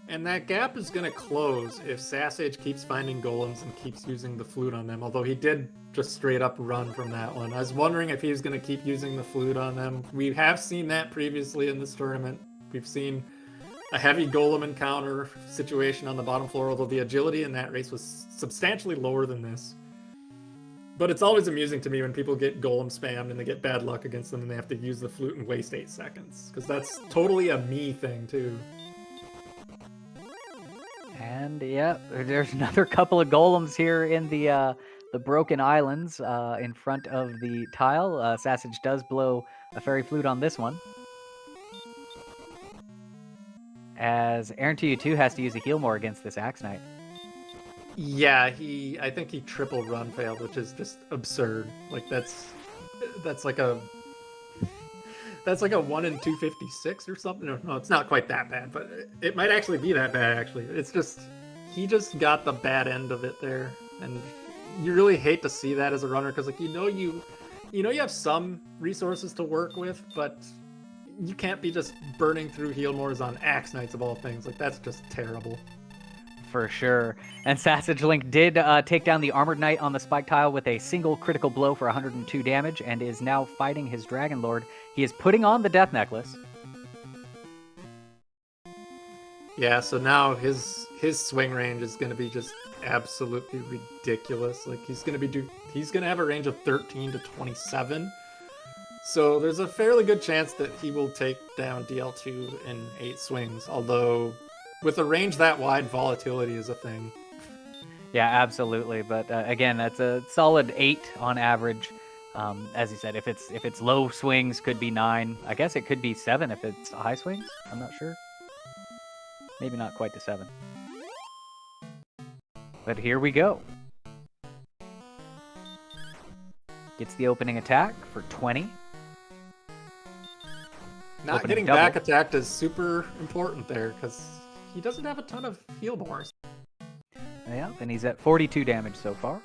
S2: And that gap is going to close if Sassage keeps finding golems and keeps using the flute on them, although he did just straight up run from that one. I was wondering if he was going to keep using the flute on them. We have seen that previously in this tournament. We've seen a heavy golem encounter situation on the bottom floor, although the agility in that race was substantially lower than this. But it's always amusing to me when people get golem spammed and they get bad luck against them and they have to use the flute and waste 8 seconds, because that's totally a me thing too.
S1: And yeah, there's another couple of golems here in the Broken Islands in front of the tile. Sassage does blow a fairy flute on this one, as aaron2u2 has to use a heal more against this Axe Knight.
S2: Yeah, I think he triple run failed, which is just absurd. Like that's that's like a 1 in 256 or something. No, it's not quite that bad, but it might actually be that bad. Actually, it's just he just got the bad end of it there, and you really hate to see that as a runner because like you have some resources to work with, but you can't be just burning through heal mores on Axe Knights of all things. Like that's just terrible.
S1: For sure. And SassageLink did take down the Armored Knight on the Spike Tile with a single critical blow for 102 damage and is now fighting his Dragonlord. He is putting on the Death Necklace.
S2: Yeah, so now his swing range is going to be just absolutely ridiculous. Like he's going to have a range of 13 to 27. So there's a fairly good chance that he will take down DL2 in 8 swings, although with a range that wide, volatility is a thing.
S1: Yeah, absolutely. But again, that's a solid 8 on average. As you said, if it's low swings, could be 9. I guess it could be 7 if it's high swings. I'm not sure. Maybe not quite to 7. But here we go. Gets the opening attack for 20.
S2: Not getting back attacked is super important there because he doesn't have a ton of heal mores.
S1: Yeah, and he's at 42 damage so far.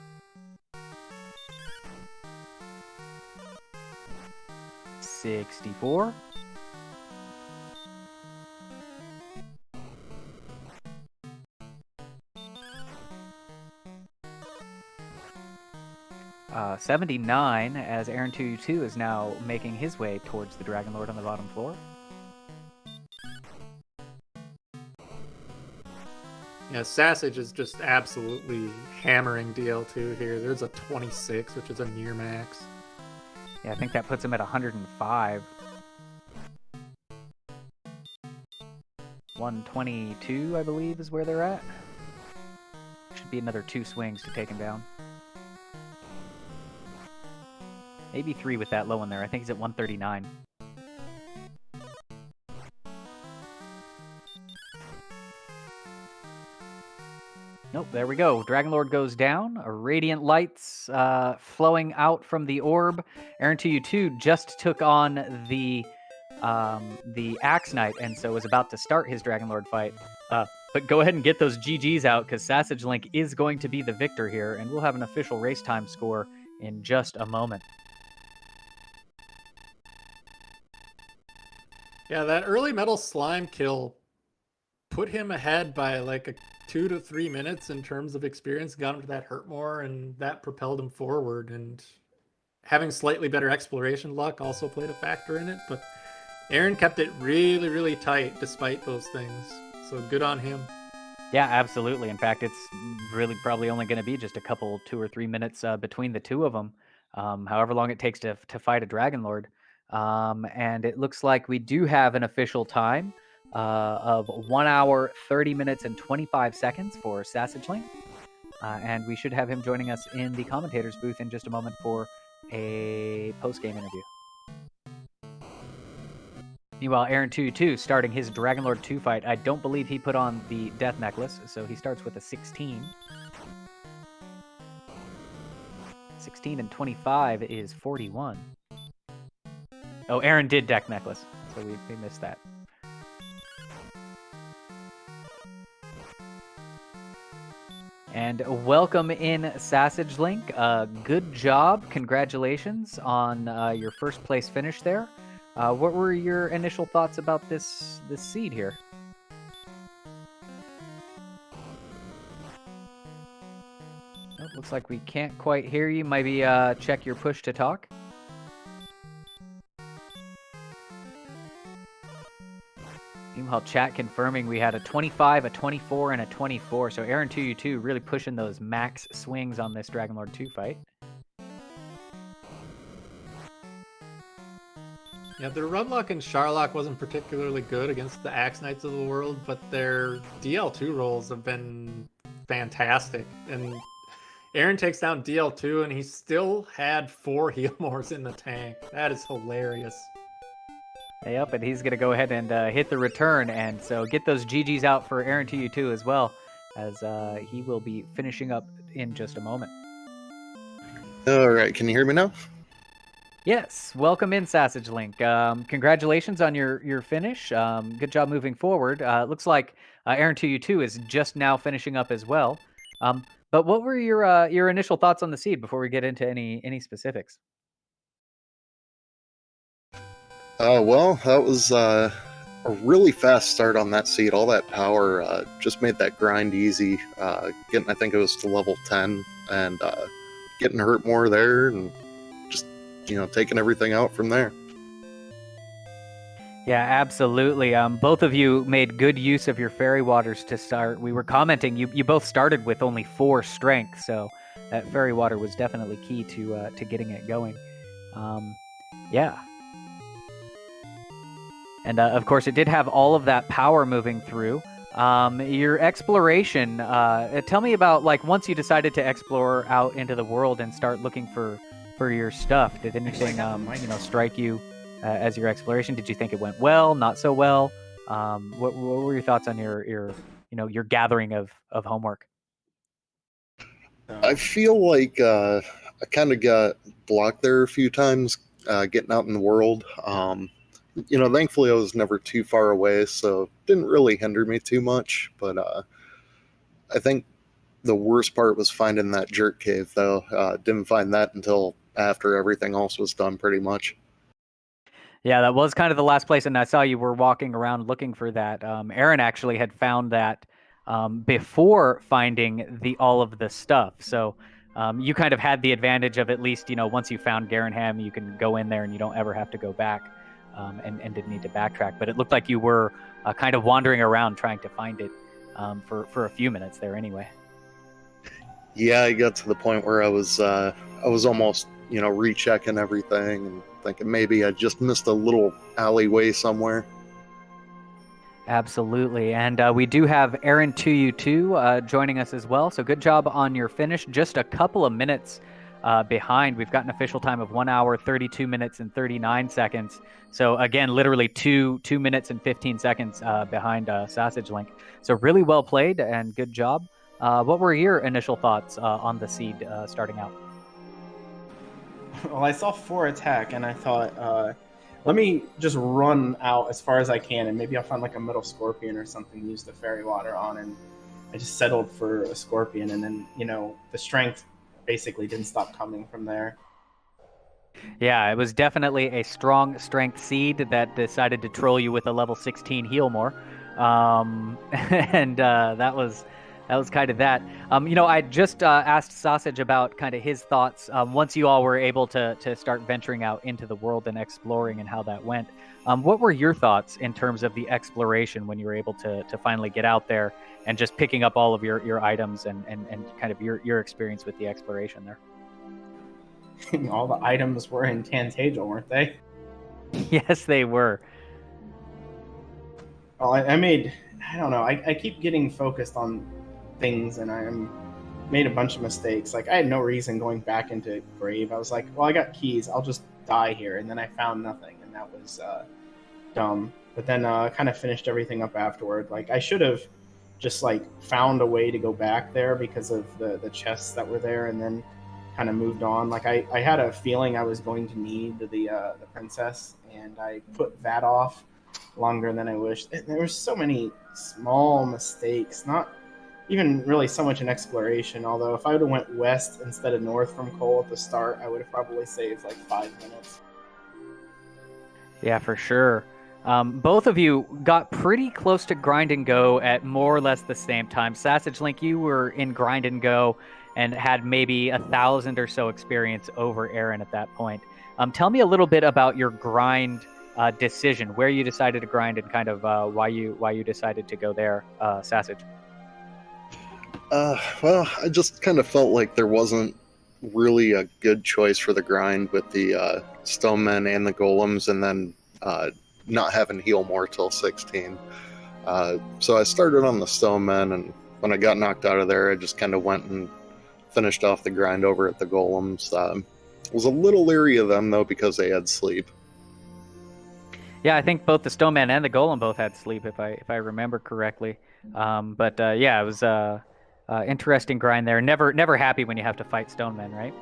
S1: 64. Uh, 79 as aaron2u2 is now making his way towards the Dragonlord on the bottom floor.
S2: Yeah, Sassage is just absolutely hammering DL2 here. There's a 26, which is a near max.
S1: Yeah, I think that puts him at 105. 122, I believe, is where they're at. Should be another 2 swings to take him down. Maybe 3 with that low one there. I think he's at 139. Nope, there we go. Dragonlord goes down. Radiant lights flowing out from the orb. aaron2u2 just took on the Axe Knight, and so is about to start his Dragonlord fight. But go ahead and get those GGs out, because SassageLink is going to be the victor here, and we'll have an official race time score in just a moment.
S2: Yeah, that early metal slime kill put him ahead by like a 2 to 3 minutes in terms of experience, got him to that hurt more, and that propelled him forward. And having slightly better exploration luck also played a factor in it, but Aaron kept it really, really tight despite those things. So good on him.
S1: Yeah, absolutely. In fact, it's really probably only going to be just a couple, 2 or 3 minutes between the two of them, however long it takes to fight a Dragonlord. And it looks like we do have an official time of 1 hour, 30 minutes, and 25 seconds for SassageLink. And we should have him joining us in the commentator's booth in just a moment for a post-game interview. Meanwhile, aaron2u2 starting his Dragonlord 2 fight. I don't believe he put on the Death Necklace, so he starts with a 16. 16 and 25 is 41. Oh, Aaron did Death Necklace, so we missed that. And welcome in, SassageLink. Good job. Congratulations on your first place finish there. What were your initial thoughts about this seed here? Oh, looks like we can't quite hear you. Maybe check your push to talk. Meanwhile, chat confirming we had a 25, a 24, and a 24. So aaron2u2 really pushing those max swings on this Dragonlord 2 fight.
S2: Yeah, their run luck in Charlock wasn't particularly good against the Axe Knights of the world, but their DL2 rolls have been fantastic. And Aaron takes down DL2, and he still had 4 heal mores in the tank. That is hilarious.
S1: Yep, and he's going to go ahead and hit the return, and so get those GGs out for aaron2u2 as well, as he will be finishing up in just a moment.
S3: All right, can you hear me now?
S1: Yes, welcome in, SassageLink. Congratulations on your finish. Good job moving forward. Looks like aaron2u2 is just now finishing up as well. But what were your initial thoughts on the seed before we get into any specifics?
S3: Well, that was a really fast start on that seed. All that power just made that grind easy. Getting, I think it was to level 10, and getting hurt more there, and just taking everything out from there.
S1: Yeah, absolutely. Both of you made good use of your fairy waters to start. We were commenting you both started with only 4 strength, so that fairy water was definitely key to getting it going. Um, yeah. And of course, it did have all of that power moving through. Your exploration. Tell me about like once you decided to explore out into the world and start looking for your stuff. Did anything strike you as your exploration? Did you think it went well? Not so well? What were your thoughts on your gathering of homework?
S3: I feel like I kind of got blocked there a few times getting out in the world. Thankfully I was never too far away, so it didn't really hinder me too much. But I think the worst part was finding that jerk cave, though. Didn't find that until after everything else was done, pretty much.
S1: Yeah, that was kind of the last place, and I saw you were walking around looking for that. Aaron actually had found that before finding the all of the stuff. So you kind of had the advantage of at least, once you found Garenham, you can go in there and you don't ever have to go back and didn't need to backtrack. But it looked like you were kind of wandering around trying to find it for a few minutes there anyway.
S3: Yeah, I got to the point where I was almost rechecking everything and thinking maybe I just missed a little alleyway somewhere.
S1: Absolutely. And we do have aaron2u2 joining us as well. So good job on your finish. Just a couple of minutes behind. We've got an official time of 1 hour, 32 minutes, and 39 seconds. So again, literally 2 minutes and 15 seconds behind SassageLink. So really well played and good job. What were your initial thoughts on the seed starting out?
S4: Well, I saw 4 attack, and I thought, let me just run out as far as I can, and maybe I'll find like a middle scorpion or something to use the fairy water on. And I just settled for a scorpion, and then the strength basically didn't stop coming from there.
S1: Yeah, it was definitely a strong strength seed that decided to troll you with a level 16 heal more. And that was kind of that. I just asked Sausage about kind of his thoughts once you all were able to start venturing out into the world and exploring and how that went. What were your thoughts in terms of the exploration when you were able to finally get out there and just picking up all of your items and kind of your experience with the exploration there?
S4: All the items were in Tantagel, weren't they?
S1: Yes, they were.
S4: Well, I don't know. I keep getting focused on things, and made a bunch of mistakes. Like, I had no reason going back into Grave. I was like, well, I got keys. I'll just die here. And then I found nothing, and that was dumb. But then kind of finished everything up afterward. Like, I should have just like found a way to go back there because of the chests that were there, and then kind of moved on. Like, I had a feeling I was going to need the princess, and I put that off longer than I wished. There were so many small mistakes, not even really so much in exploration. Although if I would have went west instead of north from Cole at the start, I would have probably saved like 5 minutes.
S1: Yeah, for sure. Both of you got pretty close to grind and go at more or less the same time. SassageLink, you were in grind and go and had maybe 1,000 or so experience over Aaron at that point. Tell me a little bit about your grind decision, where you decided to grind, and kind of why you decided to go there, Sassage.
S3: Well, I just kind of felt like there wasn't really a good choice for the grind with the stonemen and the golems, and then not having heal more till 16. So I started on the stonemen, and when I got knocked out of there, I just kind of went and finished off the grind over at the golems. Was a little leery of them though because they had sleep.
S1: Yeah, I think both the Stoneman and the Golem both had sleep, if I remember correctly. But yeah, it was interesting grind there. Never happy when you have to fight Stonemen, right?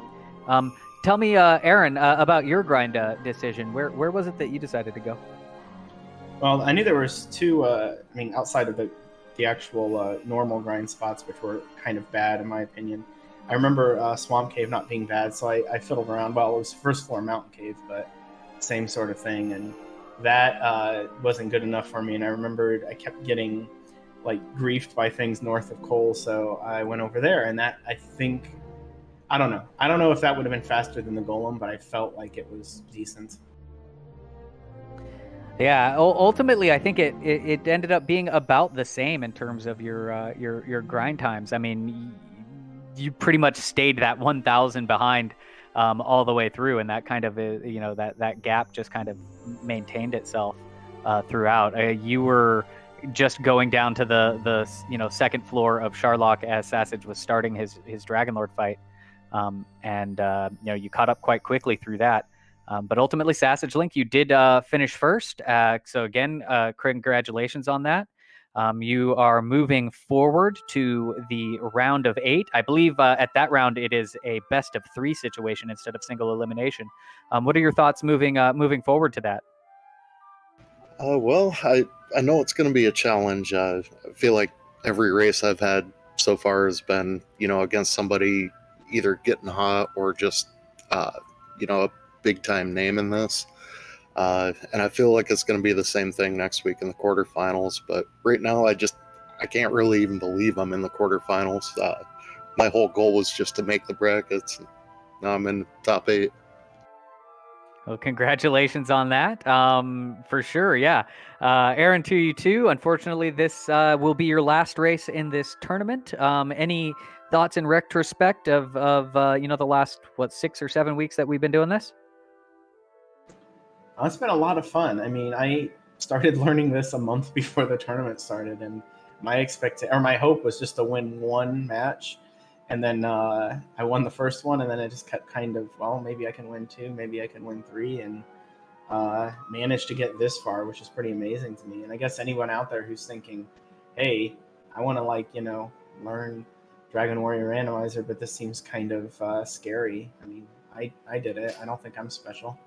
S1: Tell me, Aaron, about your grind decision. Where was it that you decided to go?
S4: Well, I knew there was two. Outside of the actual normal grind spots, which were kind of bad in my opinion. I remember Swamp Cave not being bad, so I fiddled around. Well, it was first floor Mountain Cave, but same sort of thing, and that wasn't good enough for me. And I remembered I kept getting like griefed by things north of Cole, so I went over there, and that I think I don't know. I don't know if that would have been faster than the Golem, but I felt like it was decent.
S1: Yeah, ultimately, I think it ended up being about the same in terms of your grind times. I mean, you pretty much stayed that 1,000 behind all the way through, and that kind of that gap just kind of maintained itself throughout. You were just going down to the second floor of Sharlock as Sassage was starting his Dragonlord fight, and you caught up quite quickly through that. But ultimately, SassageLink, you did finish first. So again, congratulations on that. You are moving forward to the round of 8. I believe at that round it is a best of 3 situation instead of single elimination. What are your thoughts moving forward to that?
S3: Well, I know it's going to be a challenge. I feel like every race I've had so far has been, against somebody either getting hot or just, a big time name in this. And I feel like it's going to be the same thing next week in the quarterfinals. But right now, I can't really even believe I'm in the quarterfinals. My whole goal was just to make the brackets. Now I'm in the top 8.
S1: Well, congratulations on that. For sure, yeah. aaron2u2, unfortunately, this will be your last race in this tournament. Any thoughts in retrospect of the last 6 or 7 weeks that we've been doing this?
S4: It's been a lot of fun. I mean, I started learning this a month before the tournament started, and my hope was just to win one match, and then I won the first one, and then I just kept kind of, well, maybe I can win 2, maybe I can win 3, and managed to get this far, which is pretty amazing to me. And I guess anyone out there who's thinking, hey, I want to learn Dragon Warrior Randomizer, but this seems kind of scary. I mean, I did it. I don't think I'm special.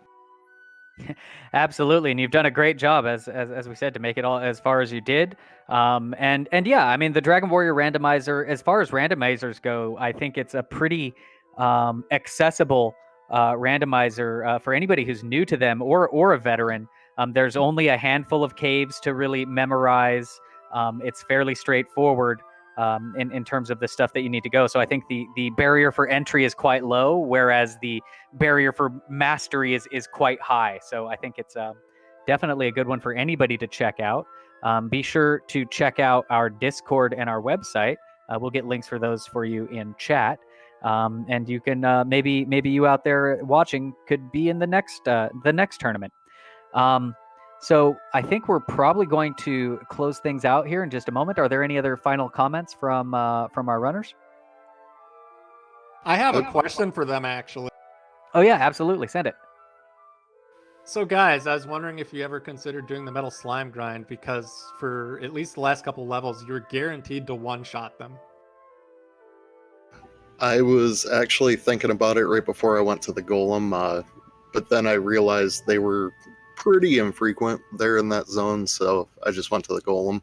S1: Absolutely, and you've done a great job, as we said, to make it all as far as you did. And yeah, I mean, the Dragon Warrior Randomizer, as far as randomizers go, I think it's a pretty accessible randomizer for anybody who's new to them or a veteran. There's only a handful of caves to really memorize. It's fairly straightforward in terms of the stuff that you need to go. So I think the barrier for entry is quite low, whereas the barrier for mastery is quite high. So I think it's definitely a good one for anybody to check out. Be sure to check out our Discord and our website. We'll get links for those for you in chat. And you can maybe you out there watching could be in the next tournament. So I think we're probably going to close things out here in just a moment. Are there any other final comments from our runners?
S2: I have a question for them, actually.
S1: Oh yeah, absolutely. Send it.
S2: So guys, I was wondering if you ever considered doing the metal slime grind, because for at least the last couple levels, you're guaranteed to one-shot them.
S3: I was actually thinking about it right before I went to the Golem, but then I realized they were pretty infrequent there in that zone, so I just went to the Golem.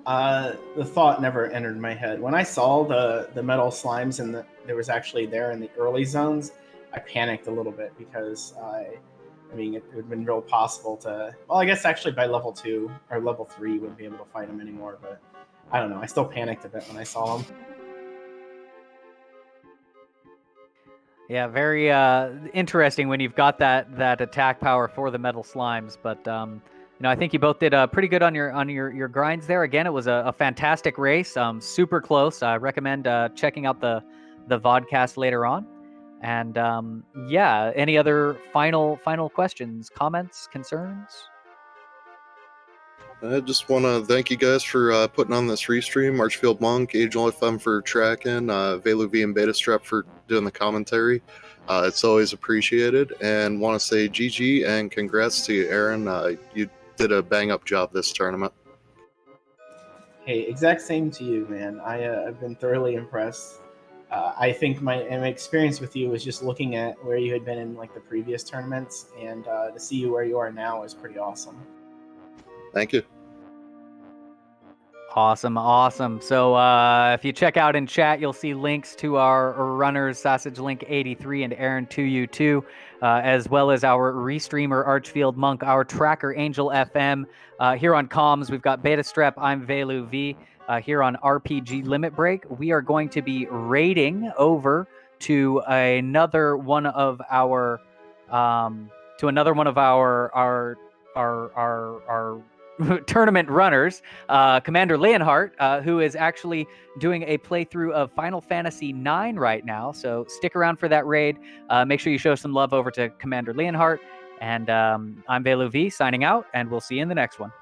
S4: The thought never entered my head. When I saw the metal slimes and there was actually there in the early zones, I panicked a little bit because it would have been real possible to. Well, I guess actually by level 2 or level 3, you wouldn't be able to fight them anymore. But I don't know. I still panicked a bit when I saw them.
S1: Yeah, very interesting when you've got that attack power for the metal slimes. But I think you both did pretty good on your grinds there. Again, it was a fantastic race, super close. I recommend checking out the vodcast later on. And yeah, any other final questions, comments, concerns?
S3: I just want to thank you guys for putting on this restream. Marchfield Monk, Angel FM for tracking, Velu V and Beta Strap for doing the commentary. It's always appreciated. And want to say GG and congrats to you, Aaron. You did a bang-up job this tournament.
S4: Hey, exact same to you, man. I've been thoroughly impressed. I think my experience with you was just looking at where you had been in like the previous tournaments, and to see you where you are now is pretty awesome.
S3: Thank you.
S1: Awesome. So if you check out in chat, you'll see links to our runners, SassageLink83 and aaron2u2, as well as our restreamer, Archfield Monk, our tracker, Angel FM. Here on comms, we've got Beta Strep, I'm Velu V. Here on RPG Limit Break, we are going to be raiding over to another one of our tournament runners, Commander Leonhardt, who is actually doing a playthrough of Final Fantasy IX right now. So stick around for that raid. Make sure you show some love over to Commander Leonhardt. And I'm Velu V signing out, and we'll see you in the next one.